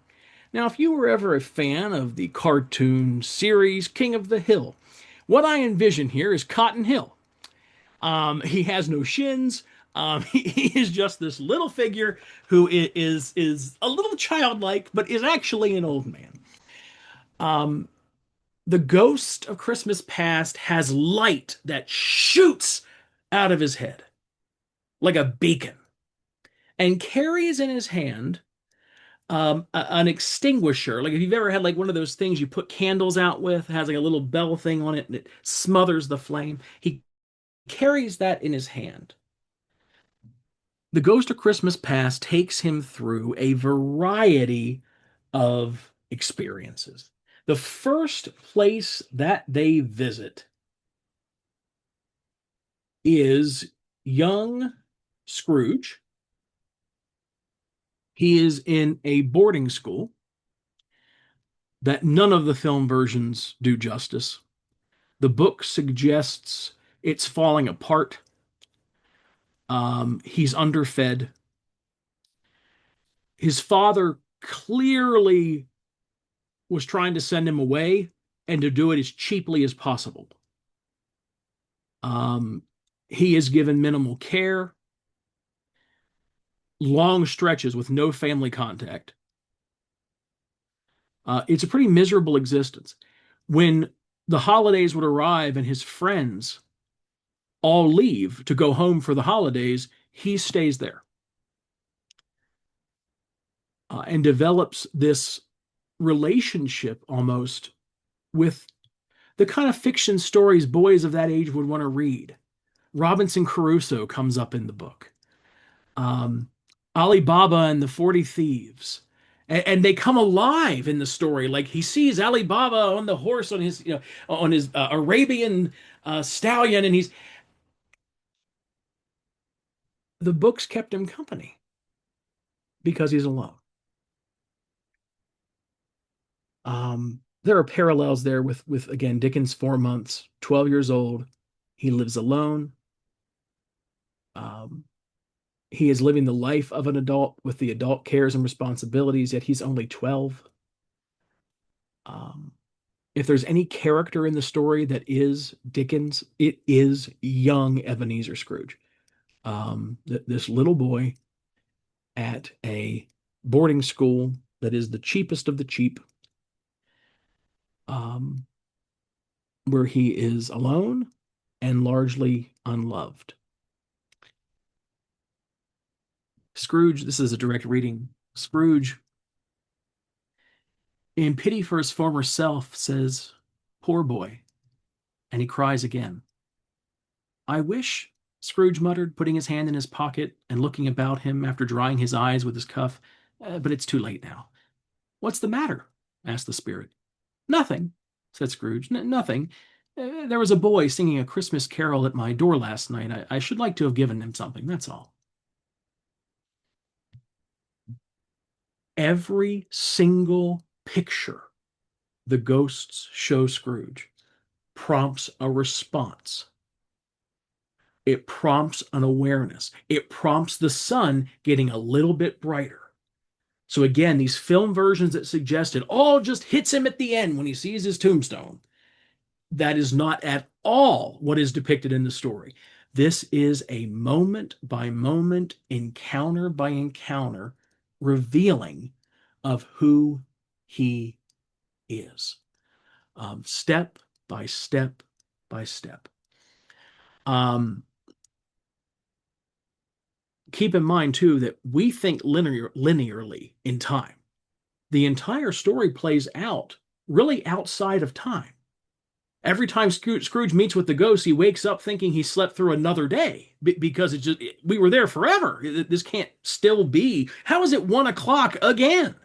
Now, if you were ever a fan of the cartoon series King of the Hill, what I envision here is Cotton Hill. He has no shins. He is just this little figure who is a little childlike, but is actually an old man. Um, the Ghost of Christmas Past has light that shoots out of his head like a beacon, and carries in his hand an extinguisher. Like if you've ever had like one of those things you put candles out with, it has like a little bell thing on it and it smothers the flame. He carries that in his hand. The Ghost of Christmas Past takes him through a variety of experiences. The first place that they visit is young Scrooge. He is in a boarding school that none of the film versions do justice. The book suggests it's falling apart. He's underfed. His father clearly was trying to send him away and to do it as cheaply as possible. Um, he is given minimal care, long stretches with no family contact. It's a pretty miserable existence. When the holidays would arrive and his friends all leave to go home for the holidays, he stays there and develops this relationship almost with the kind of fiction stories boys of that age would want to read. Robinson Crusoe comes up in the book. Um, Ali Baba and the 40 Thieves. And they come alive in the story. Like he sees Ali Baba on the horse on his, on his Arabian stallion, and the books kept him company because he's alone. There are parallels there with again Dickens' 4 months, 12 years old. He lives alone. Um, he is living the life of an adult with the adult cares and responsibilities, yet he's only 12. Um, if there's any character in the story that is Dickens, it is young Ebenezer Scrooge. This little boy at a boarding school that is the cheapest of the cheap, um, where he is alone and largely unloved. Scrooge, this is a direct reading. Scrooge, in pity for his former self, says, "Poor boy," and he cries again. "I wish," Scrooge muttered, putting his hand in his pocket and looking about him after drying his eyes with his cuff, "but it's too late now." What's the matter? Asked the spirit. Nothing, said Scrooge. Nothing. There was a boy singing a Christmas carol at my door last night. I should like to have given him something, that's all. Every single picture the ghosts show Scrooge prompts a response. It prompts an awareness. It prompts the sun getting a little bit brighter. So again, these film versions that suggest it all just hits him at the end when he sees his tombstone. That is not at all what is depicted in the story. This is a moment by moment, encounter by encounter revealing of who he is, step by step by step. Keep in mind, too, that we think linearly in time. The entire story plays out really outside of time. Every time Scrooge meets with the ghost, he wakes up thinking he slept through another day because we were there forever. This can't still be. How is it 1 o'clock again?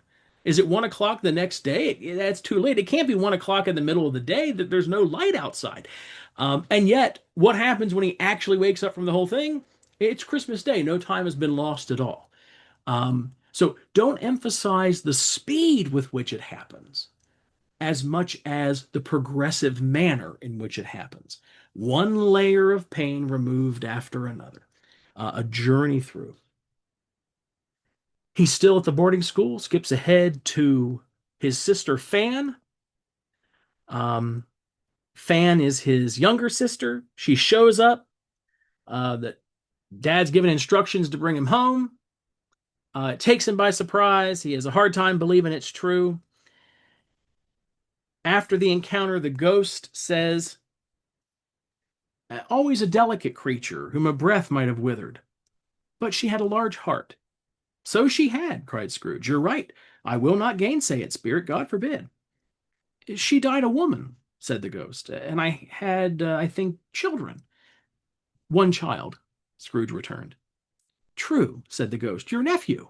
Is it 1 o'clock the next day? That's too late. It can't be 1 o'clock in the middle of the day. That there's no light outside. And yet, what happens when he actually wakes up from the whole thing? It's Christmas Day. No time has been lost at all. So don't emphasize the speed with which it happens as much as the progressive manner in which it happens. One layer of pain removed after another, a journey through. He's still at the boarding school, skips ahead to his sister Fan. Fan is his younger sister. She shows up. That Dad's given instructions to bring him home. It takes him by surprise. He has a hard time believing it's true. After the encounter, the ghost says, always a delicate creature whom a breath might have withered, but she had a large heart. So she had, cried Scrooge. You're right. I will not gainsay it, spirit, God forbid. She died a woman, said the ghost, and I had, I think, children. One child, Scrooge returned. True, said the ghost, your nephew.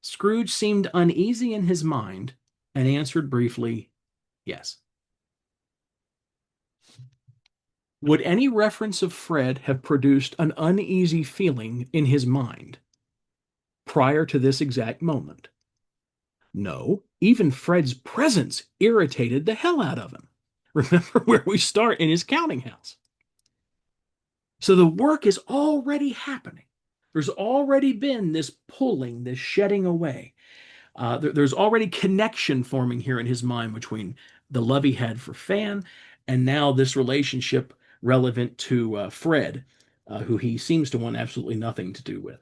Scrooge seemed uneasy in his mind and answered briefly, yes. Would any reference of Fred have produced an uneasy feeling in his mind prior to this exact moment? No, even Fred's presence irritated the hell out of him. Remember where we start in his counting house. So the work is already happening. There's already been this pulling, this shedding away. There's already connection forming here in his mind between the love he had for Fan and now this relationship relevant to Fred, who he seems to want absolutely nothing to do with.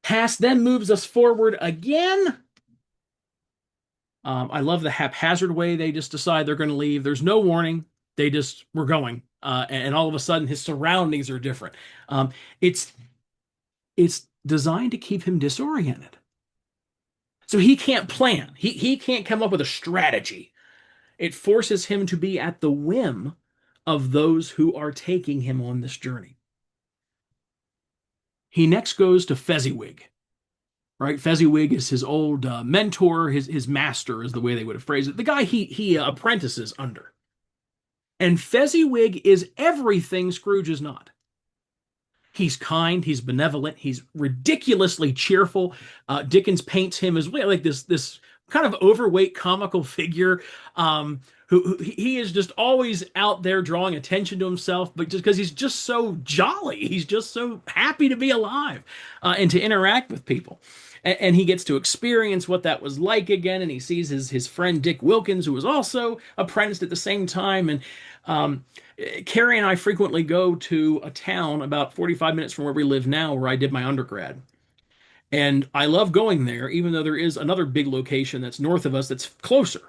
Past then moves us forward again. I love the haphazard way they just decide they're going to leave. There's no warning. We're going. And all of a sudden his surroundings are different. It's designed to keep him disoriented. So he can't plan. He can't come up with a strategy. It forces him to be at the whim of those who are taking him on this journey. He next goes to Fezziwig, right? Fezziwig is his old mentor, his master is the way they would have phrased it, the guy he apprentices under. And Fezziwig is everything Scrooge is not. He's kind, he's benevolent, he's ridiculously cheerful. Dickens paints him as like this kind of overweight comical figure, who he is just always out there drawing attention to himself, but just because he's just so jolly, he's just so happy to be alive and to interact with people. And he gets to experience what that was like again, and he sees his friend Dick Wilkins, who was also apprenticed at the same time. And Carrie and I frequently go to a town about 45 minutes from where we live now, where I did my undergrad. And I love going there, even though there is another big location that's north of us that's closer.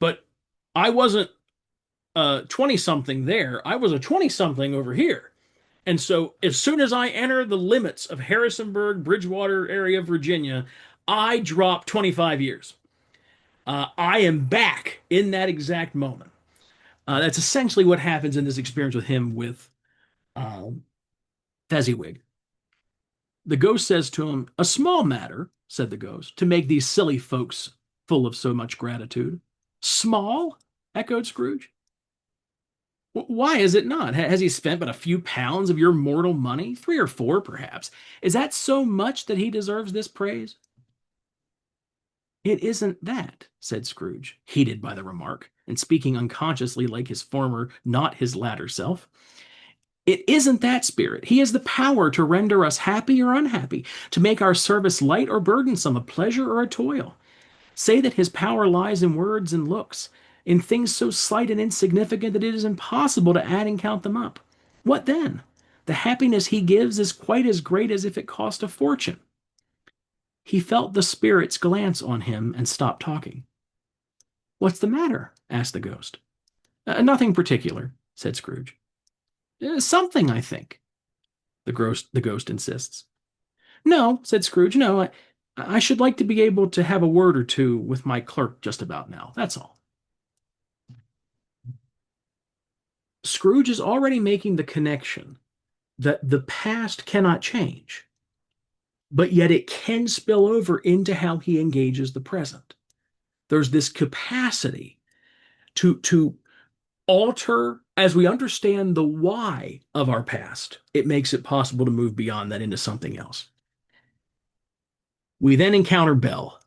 But I wasn't a 20-something there. I was a 20-something over here. And so as soon as I enter the limits of Harrisonburg, Bridgewater area, Virginia, I drop 25 years. I am back in that exact moment. That's essentially what happens in this experience with him with Fezziwig. The ghost says to him, a small matter, said the ghost, to make these silly folks full of so much gratitude. Small? Echoed Scrooge. Why is it not? Has he spent but a few pounds of your mortal money? 3 or 4, perhaps. Is that so much that he deserves this praise? It isn't that, said Scrooge, heated by the remark, and speaking unconsciously like his former, not his latter self. It isn't that, Spirit. He has the power to render us happy or unhappy, to make our service light or burdensome, a pleasure or a toil. Say that his power lies in words and looks, in things so slight and insignificant that it is impossible to add and count them up. What then? The happiness he gives is quite as great as if it cost a fortune. He felt the spirit's glance on him and stopped talking. What's the matter? Asked the ghost. Nothing particular, said Scrooge. Something, I think, the ghost insists. No, said Scrooge, no, I should like to be able to have a word or two with my clerk just about now. That's all. Scrooge is already making the connection that the past cannot change, but yet it can spill over into how he engages the present. There's this capacity to alter as we understand the why of our past. It makes it possible to move beyond that into something else. We then encounter Belle.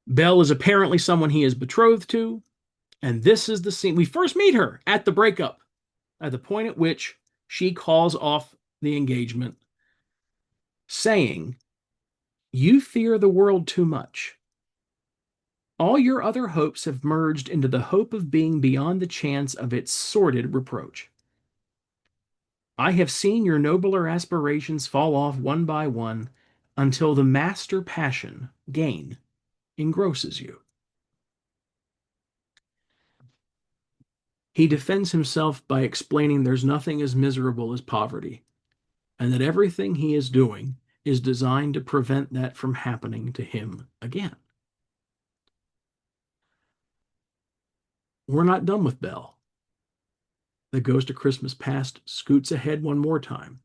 Belle is apparently someone he is betrothed to, and this is the scene. We first meet her at the breakup, at the point at which she calls off the engagement, saying, "You fear the world too much. All your other hopes have merged into the hope of being beyond the chance of its sordid reproach. I have seen your nobler aspirations fall off one by one until the master passion, gain, engrosses you." He defends himself by explaining there's nothing as miserable as poverty, and that everything he is doing is designed to prevent that from happening to him again. We're not done with Belle. The Ghost of Christmas Past scoots ahead one more time.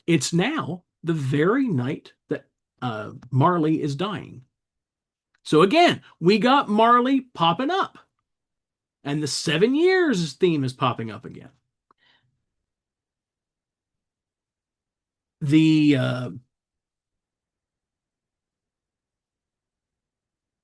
It's now the very night that Marley is dying. So again, we got Marley popping up. And the 7 years theme is popping up again. The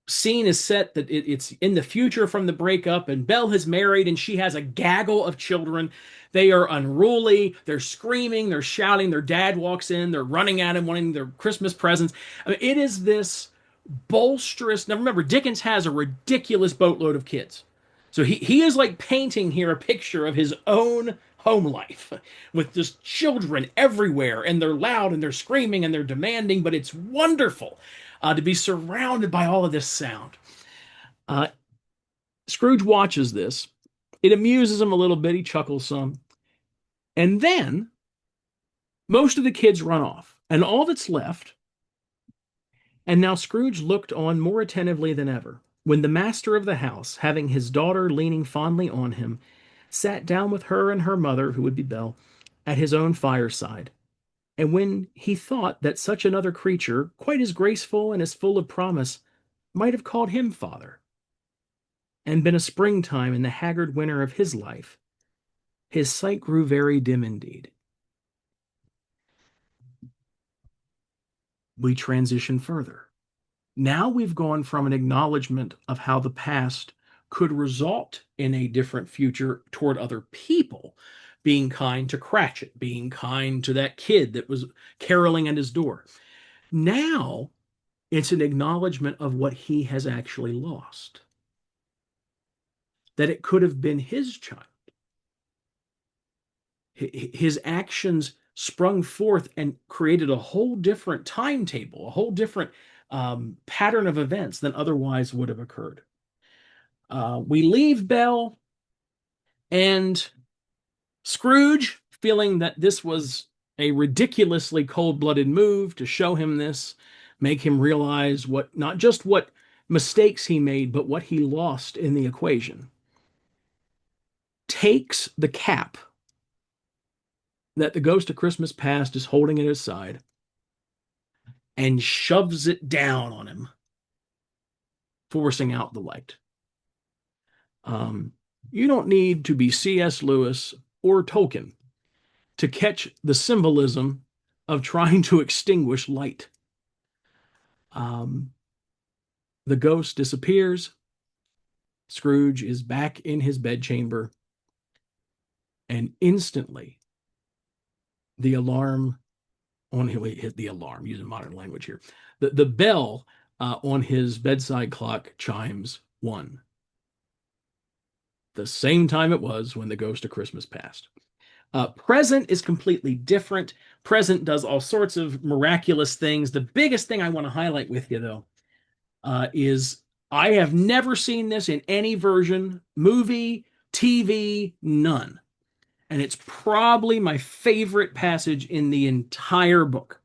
scene is set that it's in the future from the breakup, and Belle has married and she has a gaggle of children. They are unruly. They're screaming. They're shouting. Their dad walks in. They're running at him, wanting their Christmas presents. I mean, it is this bolsterous. Now, remember, Dickens has a ridiculous boatload of kids. So he is like painting here a picture of his own home life with just children everywhere, and they're loud and they're screaming and they're demanding, but it's wonderful to be surrounded by all of this sound. Uh, Scrooge watches this. It amuses him a little bit. He chuckles some. And then most of the kids run off, and all that's left. And now Scrooge looked on more attentively than ever when the master of the house, having his daughter leaning fondly on him, sat down with her and her mother, who would be Belle, at his own fireside. And when he thought that such another creature, quite as graceful and as full of promise, might have called him father, and been a springtime in the haggard winter of his life, his sight grew very dim indeed. We transition further. Now we've gone from an acknowledgement of how the past could result in a different future toward other people, being kind to Cratchit, being kind to that kid that was caroling at his door. Now it's an acknowledgement of what he has actually lost, that it could have been his child. His actions sprung forth and created a whole different timetable, a whole different pattern of events than otherwise would have occurred. We leave Belle, and Scrooge, feeling that this was a ridiculously cold-blooded move to show him this, make him realize what, not just what mistakes he made, but what he lost in the equation, takes the cap that the Ghost of Christmas Past is holding at his side, and shoves it down on him, forcing out the light. Um, you don't need to be C.S. Lewis or Tolkien to catch the symbolism of trying to extinguish light. Um, the ghost disappears. Scrooge is back in his bedchamber, and instantly the alarm on hit the alarm using modern language here. The bell on his bedside clock chimes one, the same time it was when the ghost of Christmas passed. Present is completely different. Present does all sorts of miraculous things. The biggest thing I want to highlight with you, though, is I have never seen this in any version, movie, TV, none. And it's probably my favorite passage in the entire book.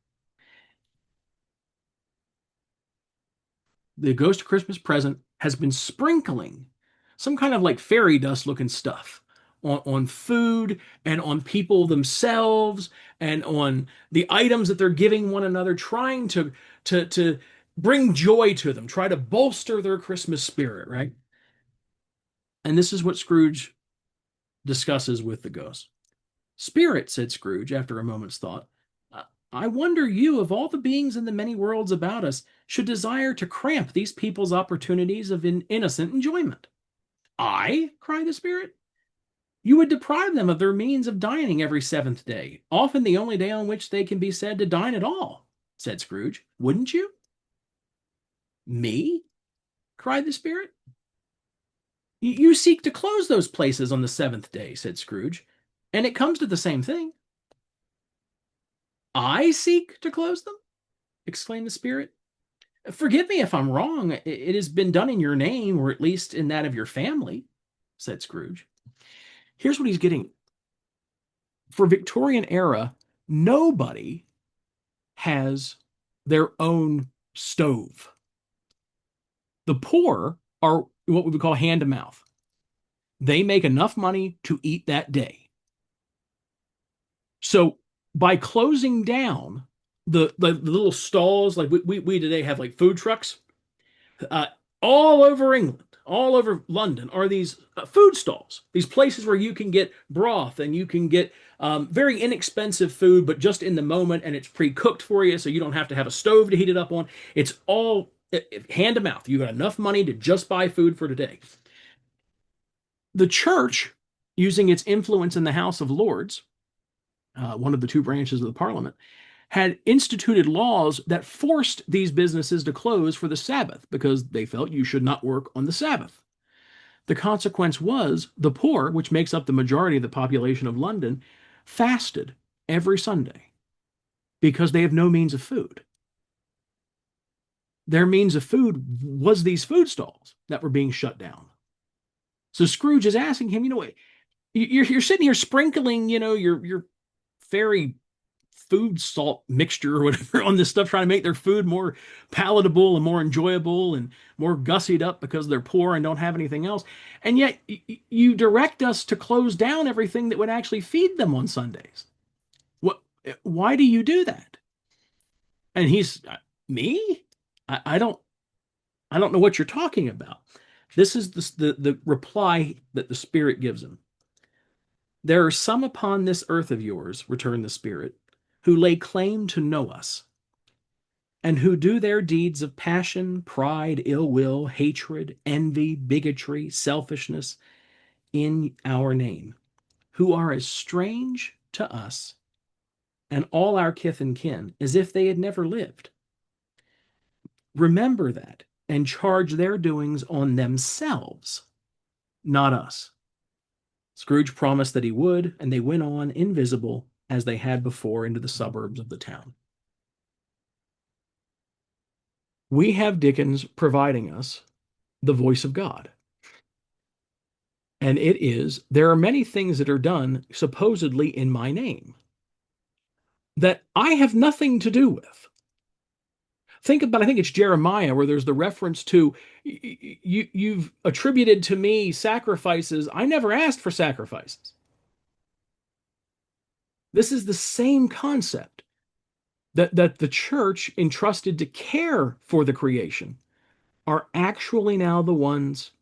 The Ghost of Christmas Present has been sprinkling some kind of like fairy dust looking stuff on food and on people themselves and on the items that they're giving one another, trying to bring joy to them, try to bolster their Christmas spirit, right? And this is what Scrooge discusses with the ghost. Spirit, said Scrooge after a moment's thought, I wonder you, of all the beings in the many worlds about us, should desire to cramp these people's opportunities of innocent enjoyment. I? Cried the spirit. You would deprive them of their means of dining every seventh day, often the only day on which they can be said to dine at all, said Scrooge. Wouldn't you? Me? Cried the spirit. You seek to close those places on the seventh day, said Scrooge, and it comes to the same thing. I seek to close them? Exclaimed the spirit. Forgive me if I'm wrong. It has been done in your name, or at least in that of your family, said Scrooge. Here's what he's getting. For Victorian era, nobody has their own stove. The poor are what we would call hand to mouth. They make enough money to eat that day. So by closing down the little stalls, like we today have like food trucks, uh, all over England, all over London are these food stalls, these places where you can get broth and you can get very inexpensive food, but just in the moment, and it's pre-cooked for you, so you don't have to have a stove to heat it up on. It's all hand to mouth. You got enough money to just buy food for today. The church, using its influence in the House of Lords, one of the two branches of the Parliament, had instituted laws that forced these businesses to close for the Sabbath because they felt you should not work on the Sabbath. The consequence was the poor, which makes up the majority of the population of London, fasted every Sunday because they have no means of food. Their means of food was these food stalls that were being shut down. So Scrooge is asking him, you're sitting here sprinkling, your fairy food salt mixture or whatever on this stuff, trying to make their food more palatable and more enjoyable and more gussied up because they're poor and don't have anything else. And yet you direct us to close down everything that would actually feed them on Sundays. Why do you do that? And he's, me? I don't know what you're talking about. This is the reply that the spirit gives him. There are some upon this earth of yours, returned the spirit, who lay claim to know us, and who do their deeds of passion, pride, ill will, hatred, envy, bigotry, selfishness in our name, who are as strange to us and all our kith and kin as if they had never lived. Remember that and charge their doings on themselves, not us. Scrooge promised that he would, and they went on invisible as they had before into the suburbs of the town. We have Dickens providing us the voice of God. And it is, there are many things that are done supposedly in my name that I have nothing to do with. Think about, I think it's Jeremiah, where there's the reference to, you've attributed to me sacrifices. I never asked for sacrifices. This is the same concept. that the church entrusted to care for the creation are actually now the ones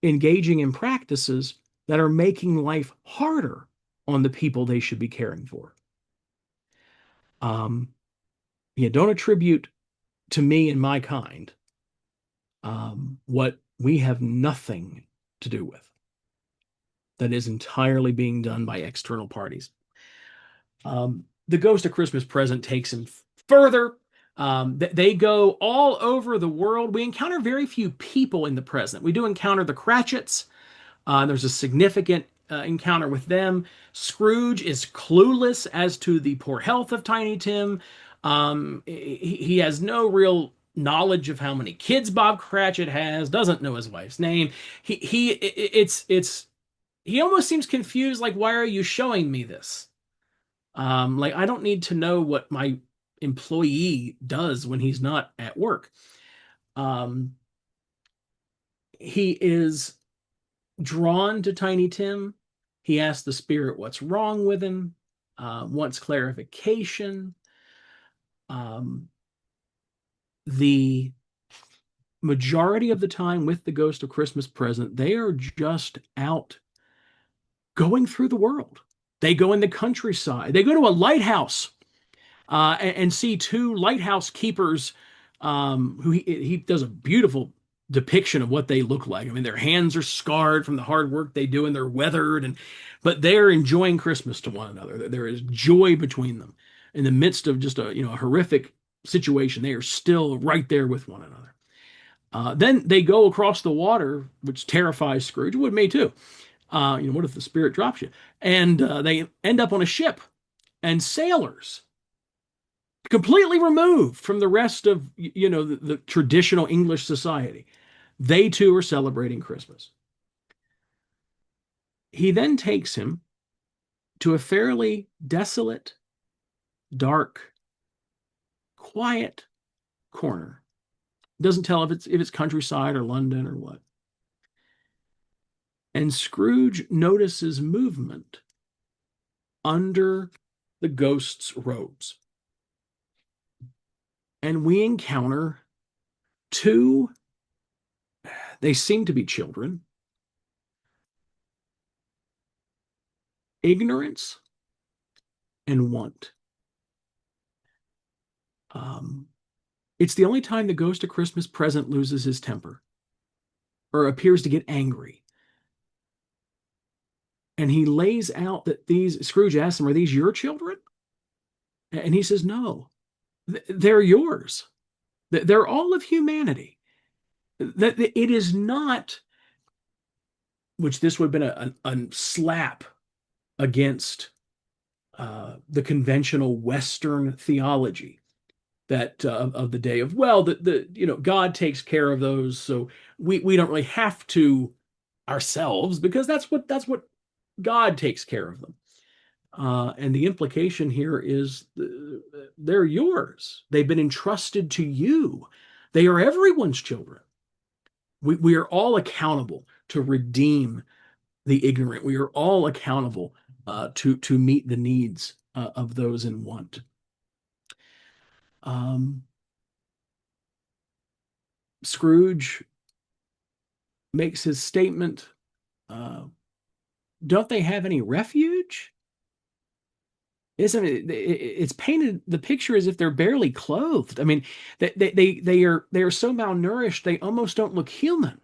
engaging in practices that are making life harder on the people they should be caring for. Um, don't attribute to me and my kind what we have nothing to do with, that is entirely being done by external parties. The Ghost of Christmas Present takes him further. They go all over the world. We encounter very few people in the present. We do encounter the Cratchits. There's a significant encounter with them. Scrooge is clueless as to the poor health of Tiny Tim. He has no real knowledge of how many kids Bob Cratchit has. Doesn't know his wife's name. It's he almost seems confused. Like, why are you showing me this? Like, I don't need to know what my employee does when he's not at work. Um, he is drawn to Tiny Tim. He asks the spirit what's wrong with him, wants clarification. Um, the majority of the time with the Ghost of Christmas Present, they are just out going through the world. They go in the countryside. They go to a lighthouse and see two lighthouse keepers who he does a beautiful depiction of what they look like. I mean, their hands are scarred from the hard work they do, and they're weathered, but they're enjoying Christmas to one another. There is joy between them in the midst of just a horrific situation. They are still right there with one another. Then they go across the water, which terrifies Scrooge. It would me too. What if the spirit drops you? And they end up on a ship, and sailors completely removed from the rest of the traditional English society. They too are celebrating Christmas. He then takes him to a fairly desolate, dark, quiet corner. Doesn't tell if it's countryside or London or what. And Scrooge notices movement under the ghost's robes. And we encounter two, they seem to be children. Ignorance and want. It's the only time the Ghost of Christmas Present loses his temper or appears to get angry. And he lays out that Scrooge asks him, "Are these your children?" And he says, "No, they're yours. They're all of humanity. That it is not," which this would have been a slap against the conventional Western theology that of the day of, well, God takes care of those, so we don't really have to ourselves, because that's what God takes care of them. And the implication here is they're yours. They've been entrusted to you. They are everyone's children. We are all accountable to redeem the ignorant. We are all accountable to meet the needs of those in want. Scrooge makes his statement, don't they have any refuge? Isn't it's painted the picture as if they're barely clothed. I mean, they are so malnourished they almost don't look human.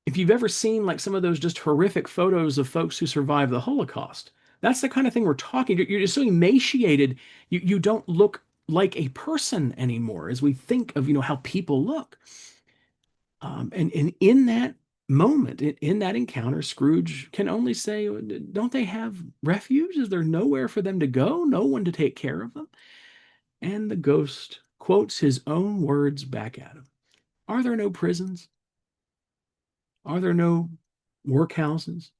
If you've ever seen like some of those just horrific photos of folks who survived the Holocaust, that's the kind of thing we're talking. You're just so emaciated, you don't look like a person anymore as we think of how people look. And in that moment, in that encounter, Scrooge can only say, don't they have refuge? Is there nowhere for them to go? No one to take care of them? And the ghost quotes his own words back at him. Are there no prisons? Are there no workhouses?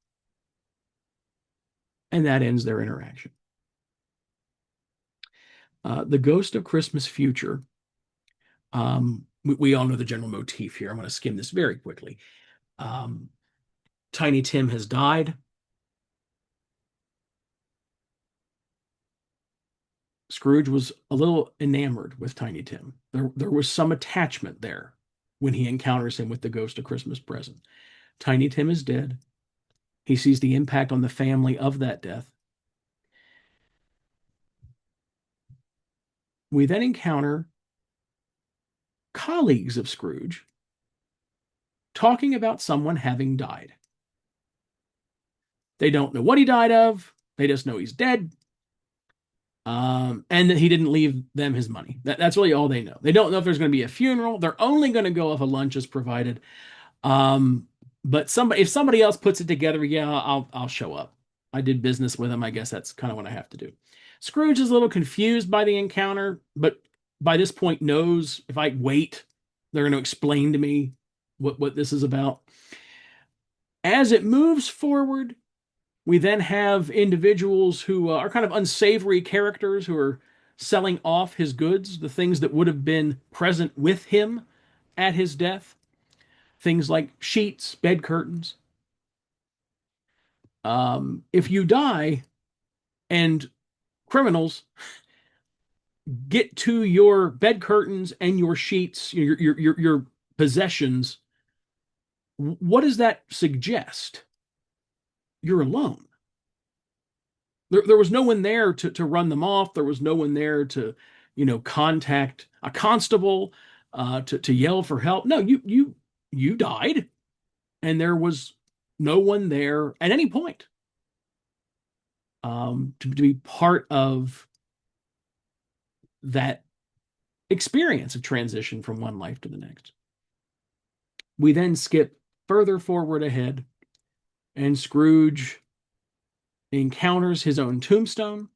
And that ends their interaction. The Ghost of Christmas Future. We all know the general motif here. I'm going to skim this very quickly. Tiny Tim has died. Scrooge was a little enamored with Tiny Tim. There was some attachment there when he encounters him with the ghost of Christmas present. Tiny Tim is dead. He sees the impact on the family of that death. We then encounter colleagues of Scrooge talking about someone having died. They don't know what he died of. They just know he's dead. And that he didn't leave them his money. That's really all they know. They don't know if there's going to be a funeral. They're only going to go if a lunch is provided. But if somebody else puts it together, yeah, I'll show up. I did business with him. I guess that's kind of what I have to do. Scrooge is a little confused by the encounter, but by this point knows if I wait, they're going to explain to me what this is about. As it moves forward, we then have individuals who are kind of unsavory characters who are selling off his goods, the things that would have been present with him at his death. Things like sheets, bed curtains. If you die and criminals get to your bed curtains and your sheets, your possessions, what does that suggest? You're alone. There was no one there to run them off. There was no one there to, contact a constable, to yell for help. No, you died, and there was no one there at any point, to be part of that experience of transition from one life to the next. We then skip further forward ahead, and Scrooge encounters his own tombstone.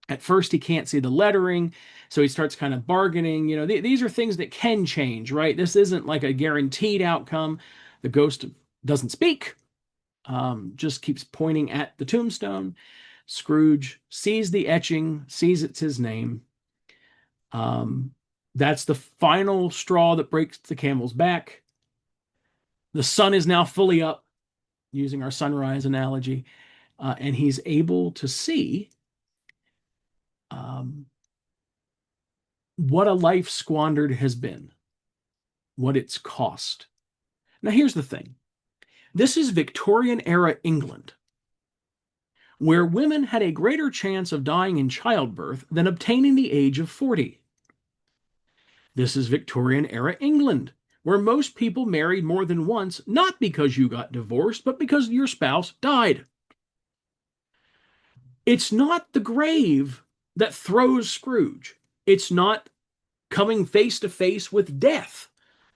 At first, he can't see the lettering, so he starts kind of bargaining. These are things that can change, right? This isn't like a guaranteed outcome. The ghost doesn't speak, just keeps pointing at the tombstone. Scrooge sees the etching, sees it's his name. That's the final straw that breaks the camel's back. The sun is now fully up, using our sunrise analogy, and he's able to see what a life squandered has been, what it's cost. Now, here's the thing. This is Victorian era England, where women had a greater chance of dying in childbirth than obtaining the age of 40. This is Victorian era England, where most people married more than once, not because you got divorced, but because your spouse died. It's not the grave that throws Scrooge. It's not coming face to face with death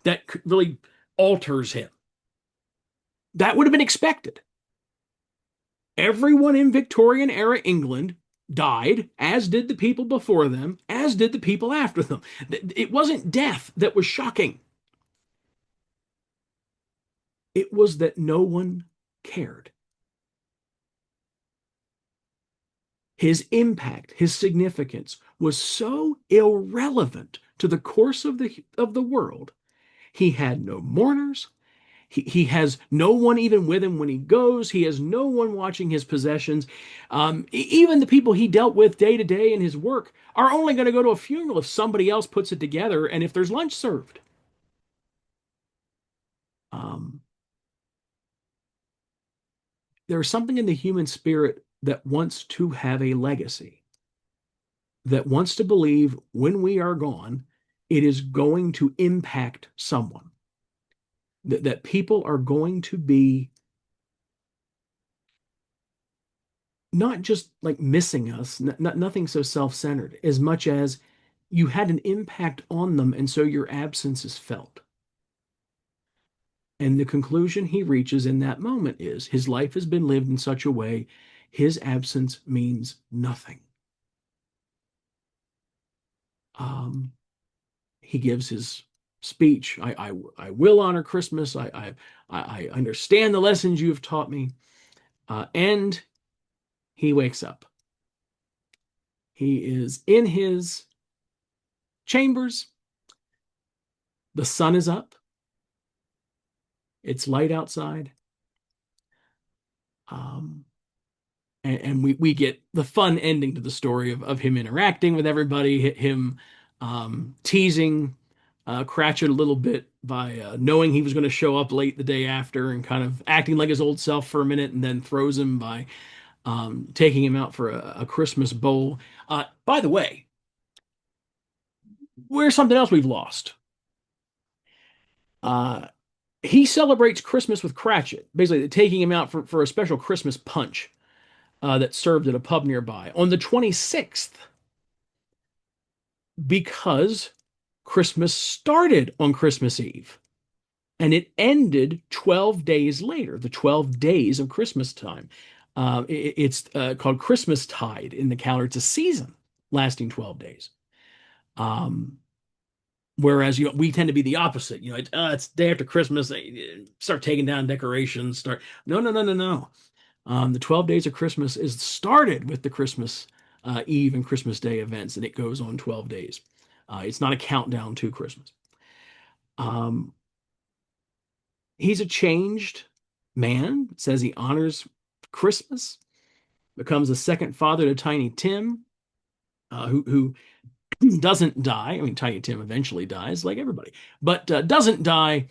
that really alters him. That would have been expected. Everyone in Victorian era England died, as did the people before them, as did the people after them. It wasn't death that was shocking. It was that no one cared. His impact, his significance was so irrelevant to the course of the world. He had no mourners. He has no one even with him when he goes. He has no one watching his possessions. Even the people he dealt with day to day in his work are only going to go to a funeral if somebody else puts it together and if there's lunch served. There's something in the human spirit that wants to have a legacy, that wants to believe when we are gone, it is going to impact someone. That people are going to be not just like missing us, nothing so self-centered, as much as you had an impact on them, and so your absence is felt. And the conclusion he reaches in that moment is his life has been lived in such a way, his absence means nothing. He gives his speech. I will honor Christmas. I understand the lessons you have taught me. And he wakes up. He is in his chambers. The sun is up. It's light outside. and we get the fun ending to the story of him interacting with everybody, him teasing Cratchit a little bit by knowing he was going to show up late the day after and kind of acting like his old self for a minute, and then throws him by taking him out for a Christmas bowl. By the way, where's something else we've lost? Uh, he celebrates Christmas with Cratchit, basically taking him out for a special Christmas punch that's served at a pub nearby on the 26th, because Christmas started on Christmas Eve and it ended 12 days later, the 12 days of Christmas time. It's called Christmas Tide in the calendar. It's a season lasting 12 days. Um, Whereas we tend to be the opposite. It's day after Christmas. They start taking down decorations. No. The 12 days of Christmas is started with the Christmas Eve and Christmas Day events, and it goes on 12 days. It's not a countdown to Christmas. Um, he's a changed man. It says he honors Christmas, becomes a second father to Tiny Tim, who doesn't die. I mean, Tiny Tim eventually dies, like everybody, but doesn't die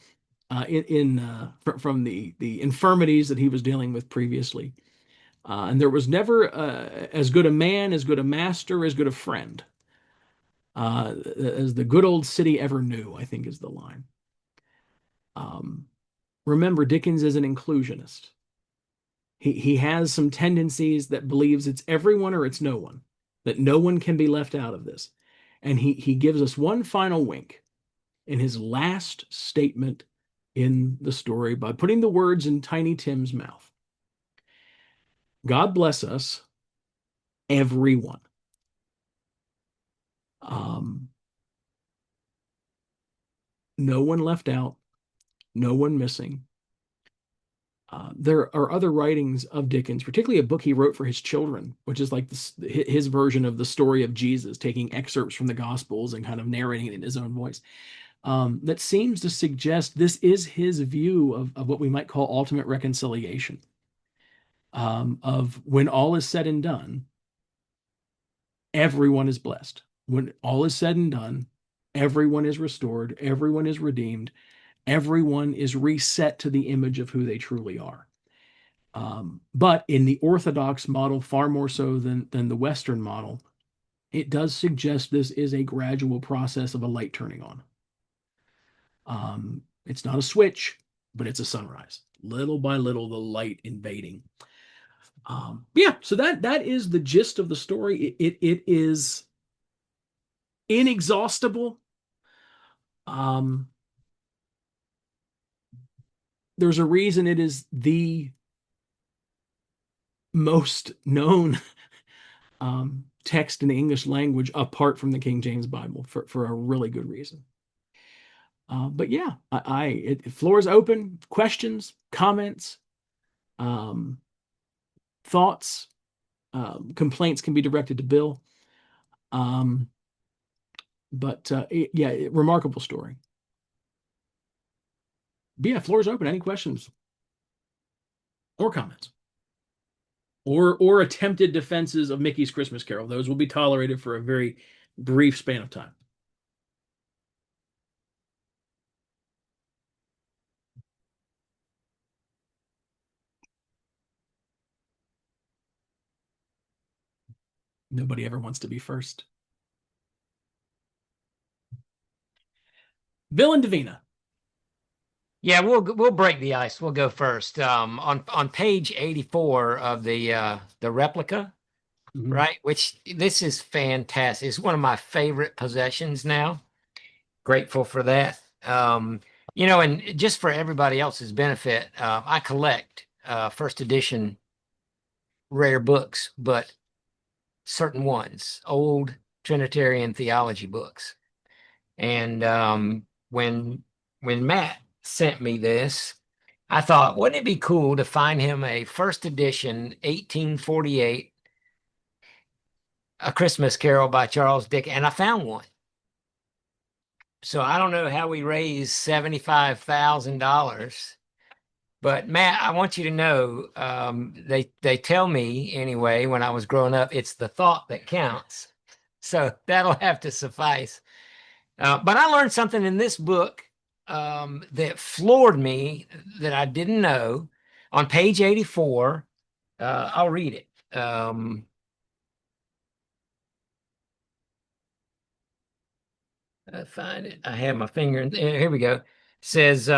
from the infirmities that he was dealing with previously. And there was never as good a man, as good a master, as good a friend as the good old city ever knew, I think is the line. Um, Remember, Dickens is an inclusionist. He has some tendencies that believes it's everyone or it's no one, that no one can be left out of this. And he gives us one final wink in his last statement in the story by putting the words in Tiny Tim's mouth. God bless us, everyone. Um, no one left out, no one missing. There are other writings of Dickens, particularly a book he wrote for his children, which is like his version of the story of Jesus, taking excerpts from the Gospels and kind of narrating it in his own voice. That seems to suggest this is his view of what we might call ultimate reconciliation. Of when all is said and done, everyone is blessed. When all is said and done, everyone is restored, everyone is redeemed, everyone is reset to the image of who they truly are. But in the Orthodox model, far more so than the Western model, it does suggest this is a gradual process of a light turning on. It's not a switch, but it's a sunrise. Little by little, the light invading. Yeah, so that is the gist of the story. It is inexhaustible. There's a reason it is the most known text in the English language apart from the King James Bible for a really good reason. But yeah, floor is open. Questions, comments, thoughts, complaints can be directed to Bill. But yeah, remarkable story. But yeah, floor is open. Any questions or comments? Or attempted defenses of Mickey's Christmas Carol. Those will be tolerated for a very brief span of time. Nobody ever wants to be first. Bill and Davina. Yeah, we'll break the ice. We'll go first. On page 84 of the replica, right? Which this is fantastic. It's one of my favorite possessions now. Grateful for that. And just for everybody else's benefit, I collect first edition rare books, but certain ones, old Trinitarian theology books. And when Matt sent me this, I thought, wouldn't it be cool to find him a first edition 1848 A Christmas Carol by Charles Dickens, and I found one. So I don't know how we raised $75,000 But Matt, I want you to know, they tell me anyway, when I was growing up, it's the thought that counts. So that'll have to suffice. But I learned something in this book that floored me that I didn't know. On page 84, I'll read it. I find it. I have my finger in there. Here we go. It says,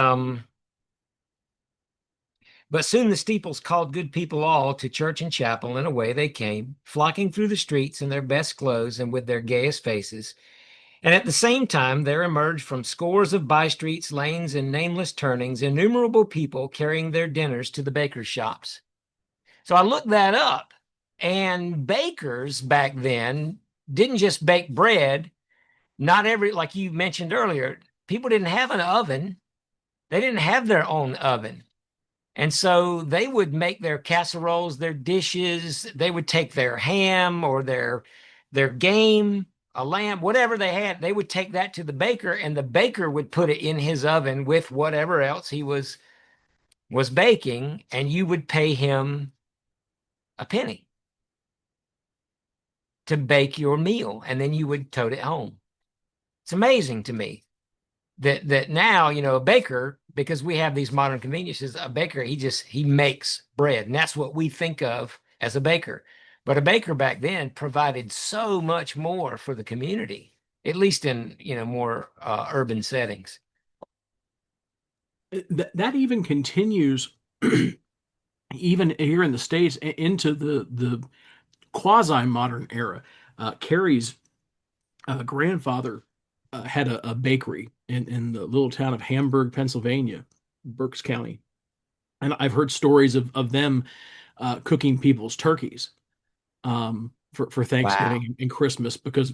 but soon the steeples called good people all to church and chapel, and away they came, flocking through the streets in their best clothes and with their gayest faces. And at the same time, there emerged from scores of by streets, lanes, and nameless turnings innumerable people carrying their dinners to the bakers' shops. So I looked that up, and bakers back then didn't just bake bread. Not every, like you mentioned earlier, people didn't have an oven. They didn't have their own oven. And so they would make their casseroles, their dishes. They would take their ham or their game, a lamb, whatever they had. They would take that to the baker, and the baker would put it in his oven with whatever else he was baking, and you would pay him a penny to bake your meal, and then you would tote it home. It's amazing to me that now, a baker, because we have these modern conveniences, a baker, he makes bread, and that's what we think of as a baker. But a baker back then provided so much more for the community, at least in more urban settings. That even continues even here in the States into the quasi-modern era. Carrie's grandfather had a bakery in the little town of Hamburg, Pennsylvania, Berks County. And I've heard stories of them cooking people's turkeys for Wow. Thanksgiving and Christmas, because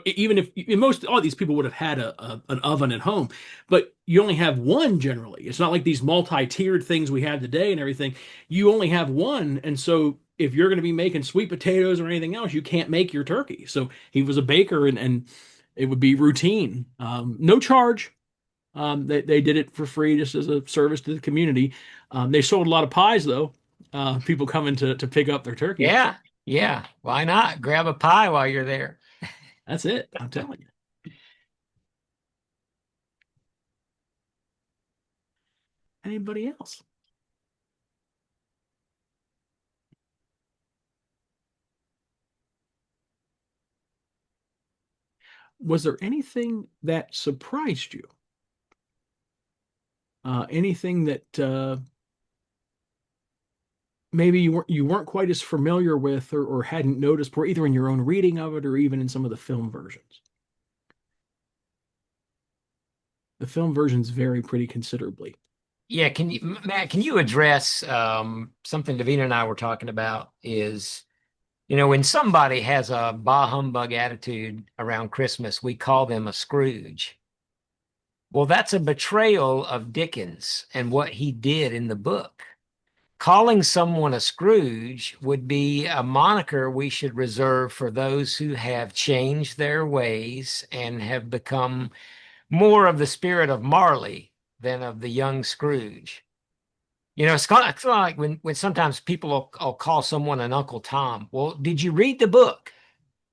even if most all these people would have had an oven at home, but you only have one generally. It's not like these multi-tiered things we have today and everything. You only have one, and so if you're going to be making sweet potatoes or anything else, you can't make your turkey. So he was a baker, and it would be routine, no charge. They did it for free just as a service to the community. They sold a lot of pies though. People coming to pick up their turkey. Yeah. Yeah. Why not? Grab a pie while you're there. That's it. I'm telling you. Anybody else? Was there anything that surprised you? Anything that maybe you weren't quite as familiar with, or hadn't noticed before, either in your own reading of it or even in some of the film versions? The film versions vary pretty considerably. Yeah, Matt, can you address something Davina and I were talking about is, when somebody has a bah humbug attitude around Christmas, we call them a Scrooge. Well, that's a betrayal of Dickens and what he did in the book. Calling someone a Scrooge would be a moniker we should reserve for those who have changed their ways and have become more of the spirit of Marley than of the young Scrooge. It's kind of like when sometimes people will call someone an Uncle Tom. Well, did you read the book?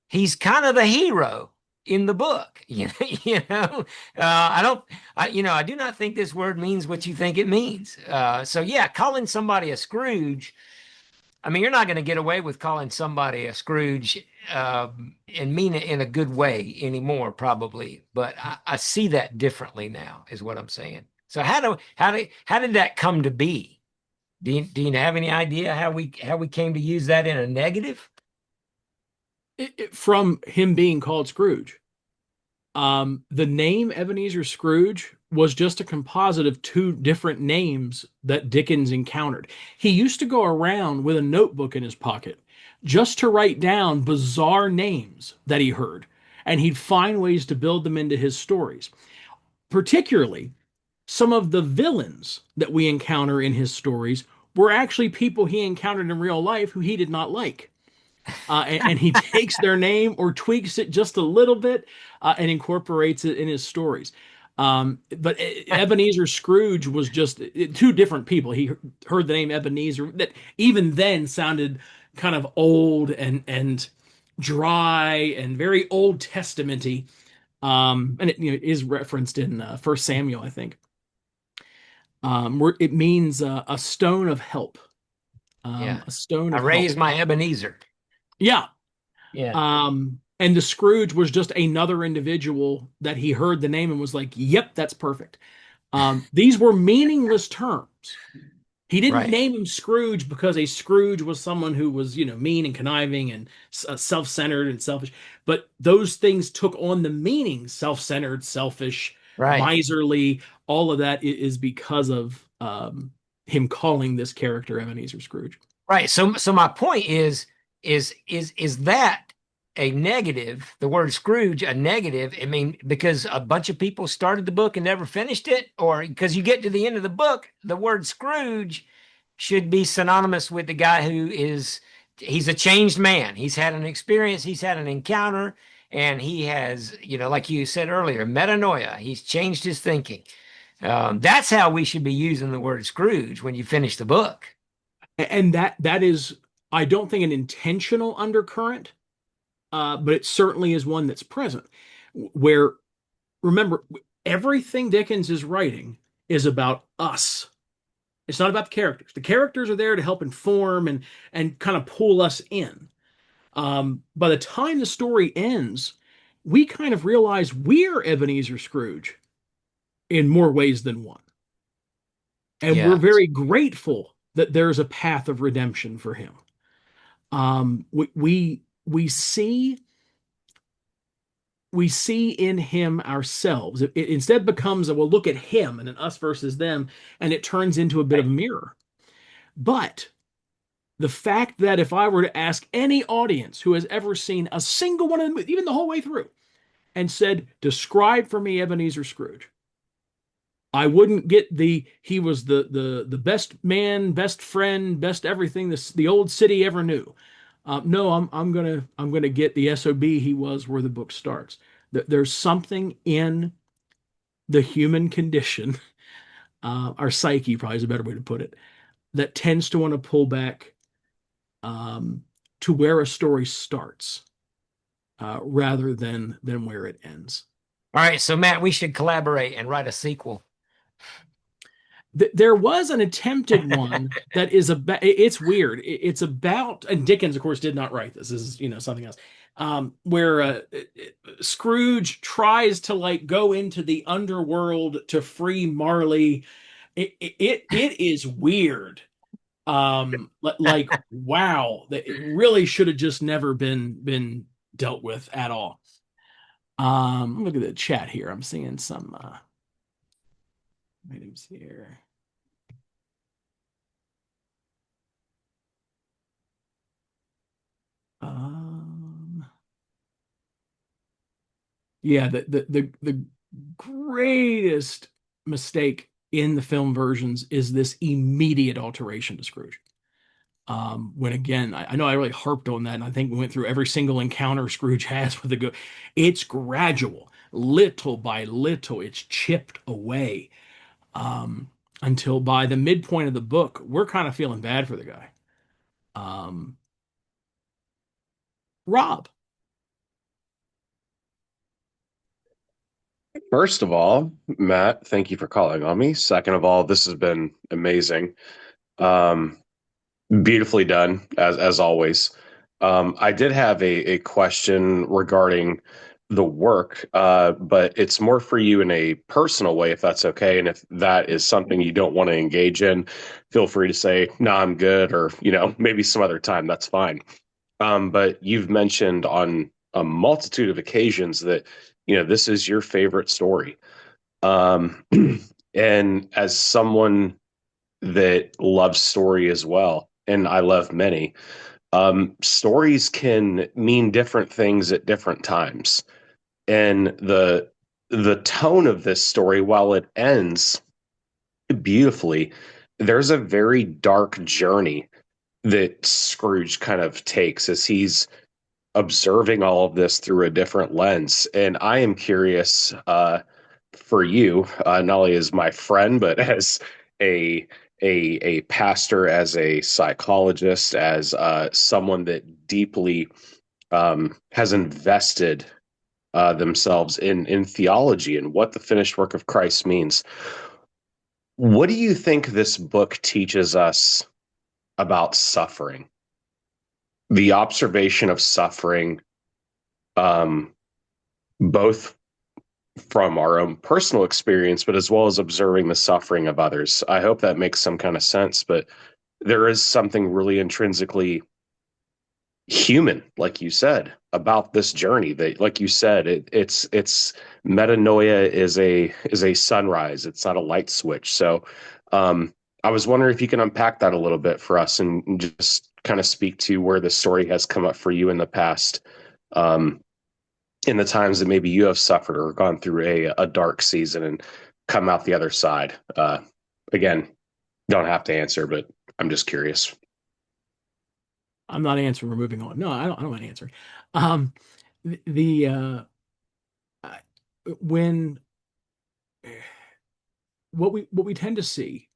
He's kind of the hero in the book. I don't, I do not think this word means what you think it means. So yeah, calling somebody a Scrooge, I mean, you're not going to get away with calling somebody a Scrooge and mean it in a good way anymore, probably. But I see that differently now, is what I'm saying. So how did that come to be? Do you have any idea how we came to use that in a negative? From him being called Scrooge. The name Ebenezer Scrooge was just a composite of two different names that Dickens encountered. He used to go around with a notebook in his pocket just to write down bizarre names that he heard, and he'd find ways to build them into his stories. Particularly, some of the villains that we encounter in his stories were actually people he encountered in real life who he did not like. And he takes their name or tweaks it just a little bit and incorporates it in his stories. But Ebenezer Scrooge was just two different people. He heard the name Ebenezer that even then sounded kind of old and dry and very Old Testamenty. And it, is referenced in First Samuel, I think, where it means a stone of help, Yeah. a stone I of help. raised my Ebenezer. Yeah. Yeah. And the Scrooge was just another individual that he heard the name and was like, "Yep, that's perfect." These were meaningless terms. He didn't Right. name him Scrooge because a Scrooge was someone who was, mean and conniving and self-centered and selfish. But those things took on the meaning self-centered, selfish, Right. miserly. All of that is because of him calling this character Ebenezer Scrooge. Right. So my point is that a negative, the word Scrooge, a negative? I mean, because a bunch of people started the book and never finished it, or because you get to the end of the book, the word Scrooge should be synonymous with the guy he's a changed man. He's had an experience, he's had an encounter, and he has, like you said earlier, metanoia. He's changed his thinking. That's how we should be using the word Scrooge when you finish the book. And that is, I don't think, an intentional undercurrent, but it certainly is one that's present. Where, remember, everything Dickens is writing is about us. It's not about the characters. The characters are there to help inform and kind of pull us in. By the time the story ends, we kind of realize we're Ebenezer Scrooge in more ways than one. And we're Yeah. very grateful that there's a path of redemption for him. We see in him ourselves. It instead becomes a, well, look at him and an us versus them, and it turns into a bit of a mirror. But the fact that if I were to ask any audience who has ever seen a single one of them, even the whole way through, and said, describe for me Ebenezer Scrooge, I wouldn't get he was the best man, best friend, best everything the old city ever knew. No, I'm gonna get the SOB he was where the book starts. There's something in the human condition, our psyche probably is a better way to put it, that tends to want to pull back to where a story starts, rather than where it ends. All right, so Matt, we should collaborate and write a sequel. There was an attempted one that is about, it's weird. It's about, and Dickens, of course, did not write this. This is, something else. Where Scrooge tries to like go into the underworld to free Marley. It is weird. Like wow, that it really should have just never been dealt with at all. Look at the chat here. I'm seeing some items here. Yeah, the greatest mistake in the film versions is this immediate alteration to Scrooge. When again, I know I really harped on that, and I think we went through every single encounter Scrooge has with the go. It's gradual, little by little, it's chipped away, until by the midpoint of the book, we're kind of feeling bad for the guy. Rob. First of all, Matt, thank you for calling on me. Second of all, this has been amazing. Um, Beautifully done, as always. I did have a question regarding the work, but it's more for you in a personal way, if that's okay. And if that is something you don't want to engage in, feel free to say, no, I'm good, or, maybe some other time, that's fine. But you've mentioned on a multitude of occasions that, this is your favorite story. Um, and as someone that loves story as well, and I love many, stories can mean different things at different times. And the tone of this story, while it ends beautifully, there's a very dark journey that Scrooge kind of takes as he's observing all of this through a different lens. And I am curious, for you, not only as my friend, but as a a pastor, as a psychologist, as someone that deeply has invested themselves in theology and what the finished work of Christ means. What do you think this book teaches us about suffering? The observation of suffering, um, both from our own personal experience, but as well as observing the suffering of others. I hope that makes some kind of sense, but there is something really intrinsically human, like you said, about this journey. That, like you said, it's metanoia is a sunrise. It's not a light switch. So I was wondering if you can unpack that a little bit for us and just kind of speak to where the story has come up for you in the past, in the times that maybe you have suffered or gone through a dark season and come out the other side. Again, don't have to answer, but I'm just curious. I'm not answering. We're moving on. No, I don't want to answer. Um, the I- when what we tend to see,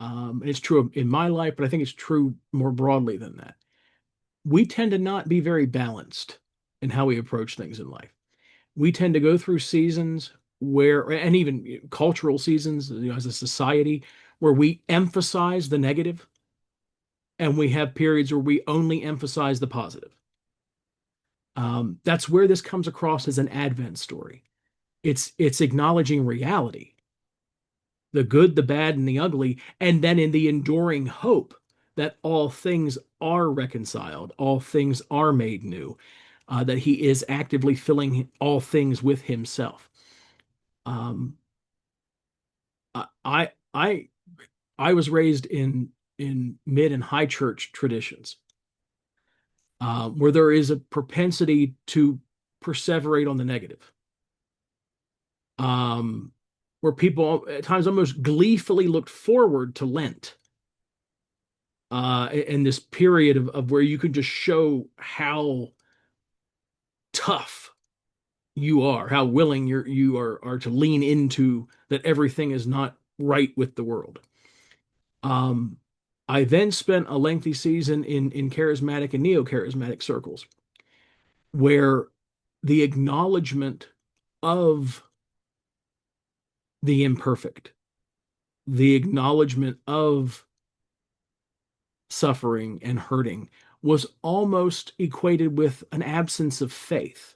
and it's true in my life, but I think it's true more broadly than that. We tend to not be very balanced in how we approach things in life. We tend to go through seasons where, and even cultural seasons, as a society, where we emphasize the negative, and we have periods where we only emphasize the positive. That's where this comes across as an Advent story. It's acknowledging reality, the good, the bad, and the ugly, and then in the enduring hope that all things are reconciled, all things are made new, that he is actively filling all things with himself. Um, I I I was raised in mid and high church traditions, where there is a propensity to perseverate on the negative, um, where people at times almost gleefully looked forward to Lent, in this period of where you can just show how tough you are, how willing are to lean into that everything is not right with the world. Um, I then spent a lengthy season in charismatic and neo-charismatic circles where the acknowledgement of the imperfect, the acknowledgement of suffering and hurting was almost equated with an absence of faith,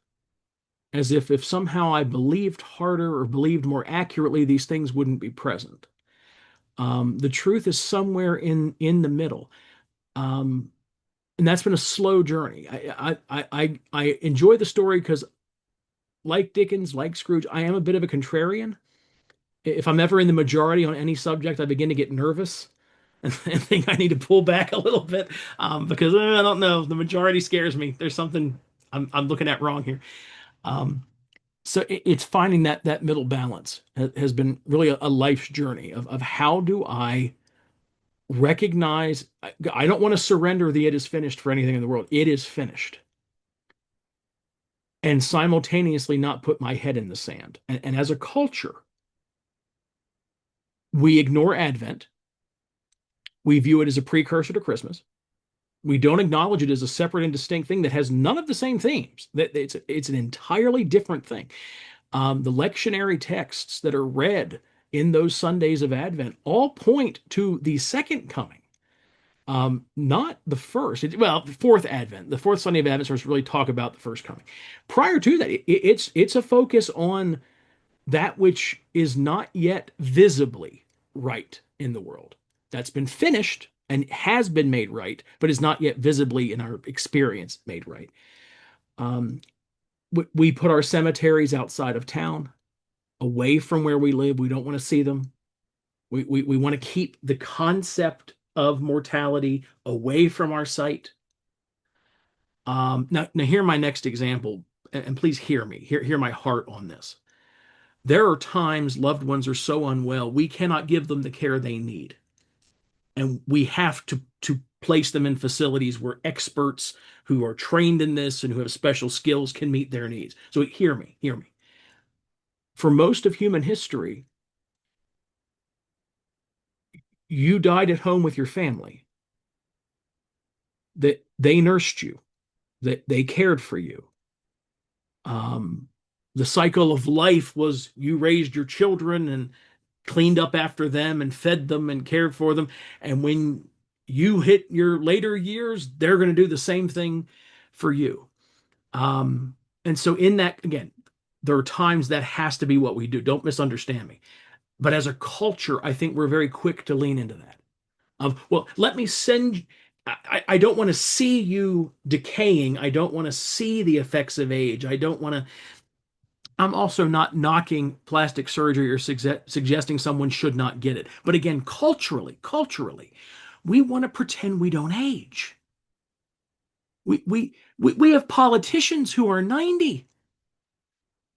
as if somehow I believed harder or believed more accurately, these things wouldn't be present. The truth is somewhere in the middle. Um, and that's been a slow journey. I enjoy the story because, like Dickens, like Scrooge, I am a bit of a contrarian. If I'm ever in the majority on any subject, I begin to get nervous and think I need to pull back a little bit, because I don't know, the majority scares me. There's something I'm looking at wrong here. Um, so it's finding that middle balance has been really a life's journey of how do I recognize I don't want to surrender the it is finished for anything in the world. It is finished. And simultaneously not put my head in the sand. And as a culture, we ignore Advent. We view it as a precursor to Christmas. We don't acknowledge it as a separate and distinct thing that has none of the same themes. That it's an entirely different thing. The lectionary texts that are read in those Sundays of Advent all point to the second coming, not the first. Well, the fourth Advent, the fourth Sunday of Advent starts to really talk about the first coming. Prior to that, it's a focus on that which is not yet visibly right in the world. That's been finished and has been made right, but is not yet visibly in our experience made right. Um, we put our cemeteries outside of town, away from where we live. We don't want to see them. We want to keep the concept of mortality away from our sight. Now hear my next example, and please hear me. Hear my heart on this. There are times loved ones are so unwell, we cannot give them the care they need. And we have to place them in facilities where experts who are trained in this and who have special skills can meet their needs. So hear me. for most of human history, you died at home with your family, that they nursed you, that they cared for you. Um, the cycle of life was you raised your children and cleaned up after them and fed them and cared for them. And when you hit your later years, they're going to do the same thing for you. And so, in that, again, there are times that has to be what we do. Don't misunderstand me. But as a culture, I think we're very quick to lean into that. Well, let me send. I don't want to see you decaying. I don't want to see the effects of age. I don't want to. I'm also not knocking plastic surgery or suggesting someone should not get it. But again, culturally, we want to pretend we don't age. We have politicians who are 90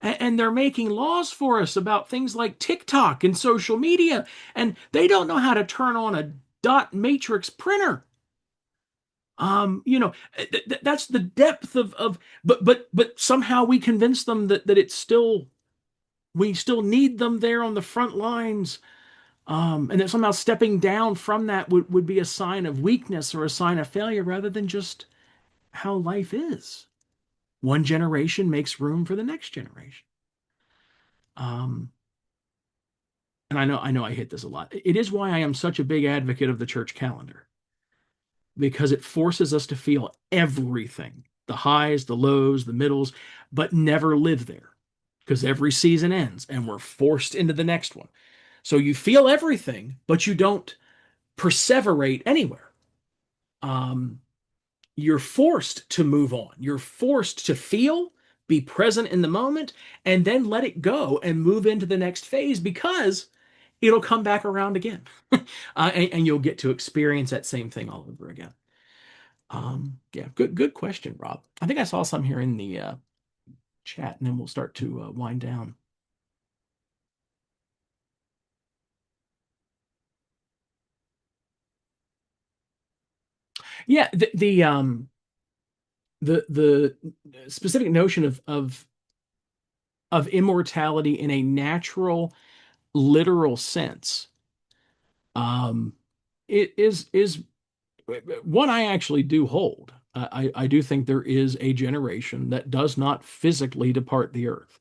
and they're making laws for us about things like TikTok and social media, and they don't know how to turn on a dot matrix printer. That's the depth of but somehow we convince them that it's still, we still need them there on the front lines. And that somehow stepping down from that would be a sign of weakness or a sign of failure rather than just how life is. One generation makes room for the next generation. And I know I hit this a lot. It is why I am such a big advocate of the church calendar, because it forces us to feel everything, the highs, the lows, the middles, but never live there, because every season ends and we're forced into the next one. So you feel everything, but you don't perseverate anywhere. You're forced to move on. You're forced to feel, be present in the moment, and then let it go and move into the next phase, because it'll come back around again. And you'll get to experience that same thing all over again. Yeah, good question, Rob. I think I saw some here in the chat, and then we'll start to wind down. Yeah, the specific notion of immortality in a natural, literal sense, it is one I actually do hold. I do think there is a generation that does not physically depart the earth.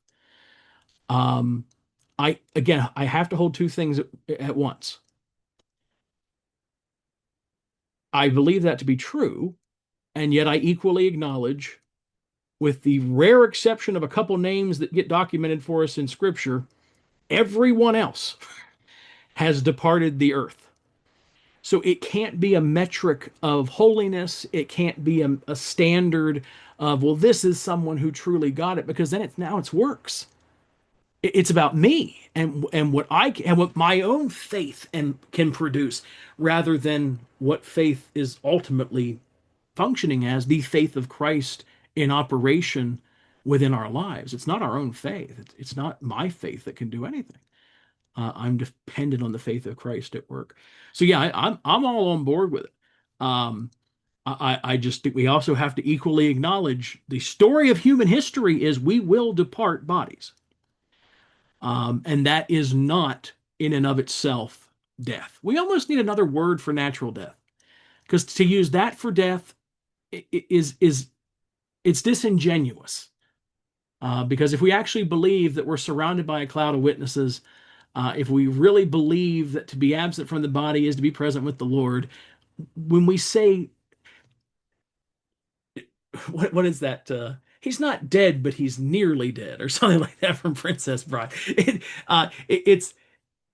I have to hold two things at once. I believe that to be true, and yet I equally acknowledge, with the rare exception of a couple names that get documented for us in Scripture, everyone else has departed the earth. So it can't be a metric of holiness. It can't be a standard of, well, this is someone who truly got it, because then it's works. It's about me and what my own faith can produce, rather than what faith is ultimately functioning as, the faith of Christ in operation within our lives. It's not our own faith. It's not my faith that can do anything. I'm dependent on the faith of Christ at work. So yeah, I'm all on board with it. I just think we also have to equally acknowledge the story of human history is we will depart bodies. And that is not in and of itself death. We almost need another word for natural death, because to use that for death it's disingenuous. Because if we actually believe that we're surrounded by a cloud of witnesses, if we really believe that to be absent from the body is to be present with the Lord, when we say, what is that? He's not dead, but he's nearly dead, or something like that from Princess Bride. It's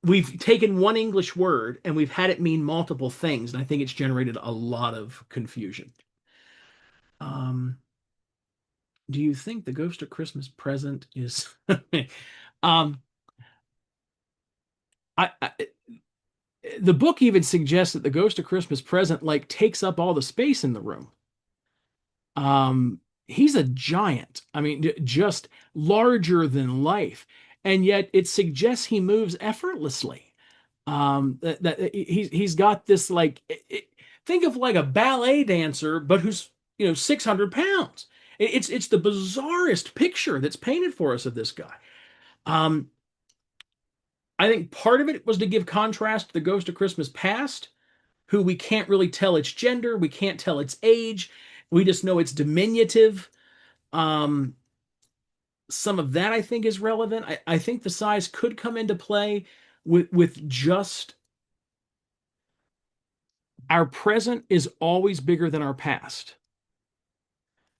we've taken one English word and we've had it mean multiple things, and I think it's generated a lot of confusion. Do you think the Ghost of Christmas Present is? The book even suggests that the Ghost of Christmas Present takes up all the space in the room. He's a giant. I mean, just larger than life, and yet it suggests he moves effortlessly. That he's got this think of like a ballet dancer, but who's 600 pounds. It's the bizarrest picture that's painted for us of this guy. I think part of it was to give contrast to the Ghost of Christmas Past, who we can't really tell its gender, we can't tell its age, we just know it's diminutive. Um, some of that I think is relevant. I think the size could come into play with just our present is always bigger than our past.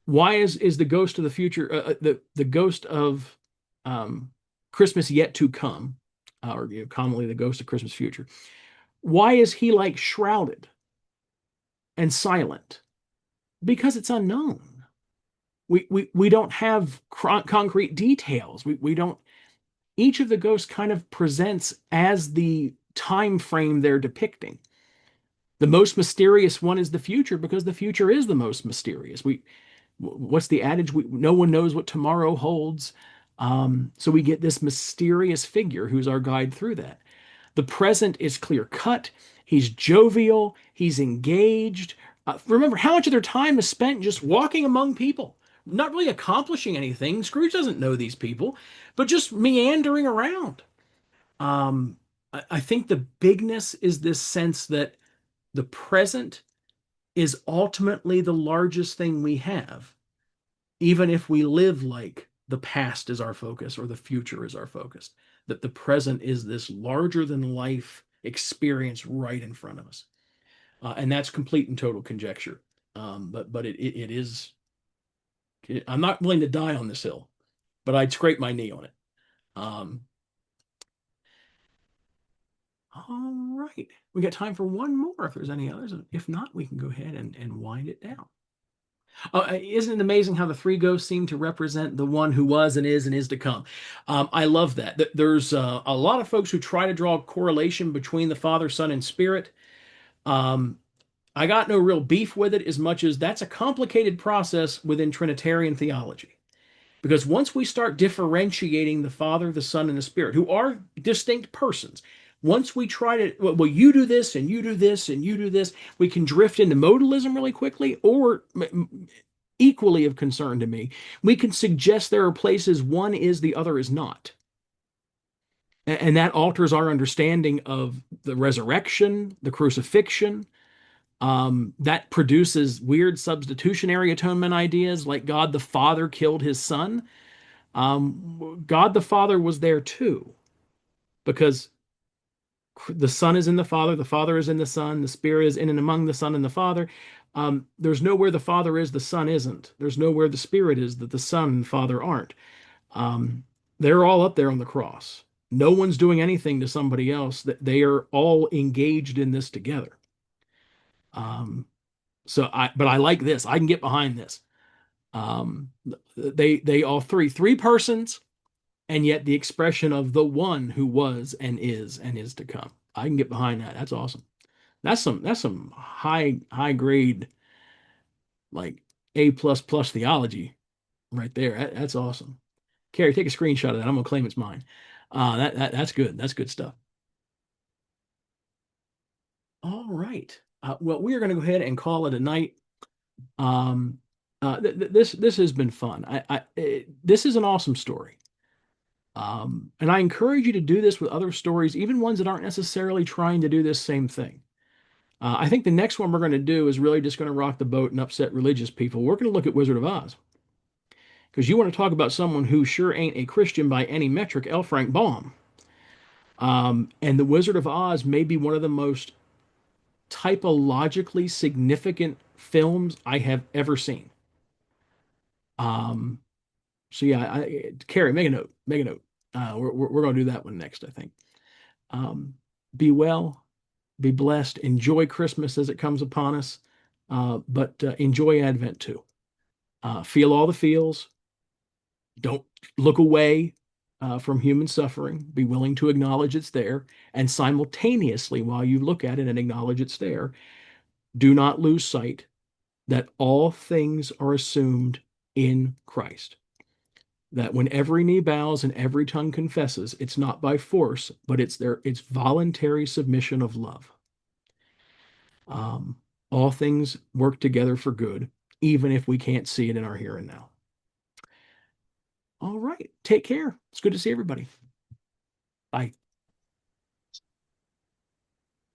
Why is the ghost of the future, the ghost of Christmas yet to come, or commonly the ghost of Christmas future? Why is he like shrouded and silent? Because it's unknown. We don't have concrete details. We don't. Each of the ghosts kind of presents as the time frame they're depicting. The most mysterious one is the future because the future is the most mysterious. What's the adage? No one knows what tomorrow holds. So we get this mysterious figure who's our guide through that. The present is clear cut. He's jovial. He's engaged. Remember how much of their time is spent just walking among people, not really accomplishing anything. Scrooge doesn't know these people, but just meandering around. I think the bigness is this sense that the present is ultimately the largest thing we have, even if we live like the past is our focus or the future is our focus, that the present is this larger than life experience right in front of us. And that's complete and total conjecture. But it is, I'm not willing to die on this hill, but I'd scrape my knee on it. All right. We got time for one more if there's any others. If not, we can go ahead and wind it down. Isn't it amazing how the three ghosts seem to represent the one who was and is to come? I love that. There's a lot of folks who try to draw a correlation between the Father, Son, and Spirit. I got no real beef with it as much as that's a complicated process within Trinitarian theology. Because once we start differentiating the Father, the Son, and the Spirit, who are distinct persons, once we try to, well, you do this and you do this and you do this, we can drift into modalism really quickly, or equally of concern to me, we can suggest there are places one is, the other is not. And that alters our understanding of the resurrection, the crucifixion. That produces weird substitutionary atonement ideas like God the Father killed his Son. God the Father was there too, because the Son is in the Father is in the Son, the Spirit is in and among the Son and the Father. There's nowhere the Father is, the Son isn't. There's nowhere the Spirit is that the Son and Father aren't. They're all up there on the cross. No one's doing anything to somebody else. That they are all engaged in this together. But I like this. I can get behind this. They all three persons, and yet the expression of the one who was and is to come. I can get behind that. That's awesome. That's some high grade, like A++ theology right there. That's awesome. Carrie, take a screenshot of that. I'm gonna claim it's mine. That's good. That's good stuff. All right. Well, we are going to go ahead and call it a night. This has been fun. This is an awesome story. And I encourage you to do this with other stories, even ones that aren't necessarily trying to do this same thing. I think the next one we're going to do is really just going to rock the boat and upset religious people. We're going to look at Wizard of Oz. Because you want to talk about someone who sure ain't a Christian by any metric, L. Frank Baum. And the Wizard of Oz may be one of the most typologically significant films I have ever seen. So yeah, Carrie, make a note. We're going to do that one next, I think. Be well, be blessed, enjoy Christmas as it comes upon us, but enjoy Advent too. Feel all the feels. Don't look away from human suffering. Be willing to acknowledge it's there, and simultaneously, while you look at it and acknowledge it's there, do not lose sight that all things are assumed in Christ. That when every knee bows and every tongue confesses, it's not by force, but it's voluntary submission of love. All things work together for good, even if we can't see it in our here and now. All right. Take care. It's good to see everybody. Bye.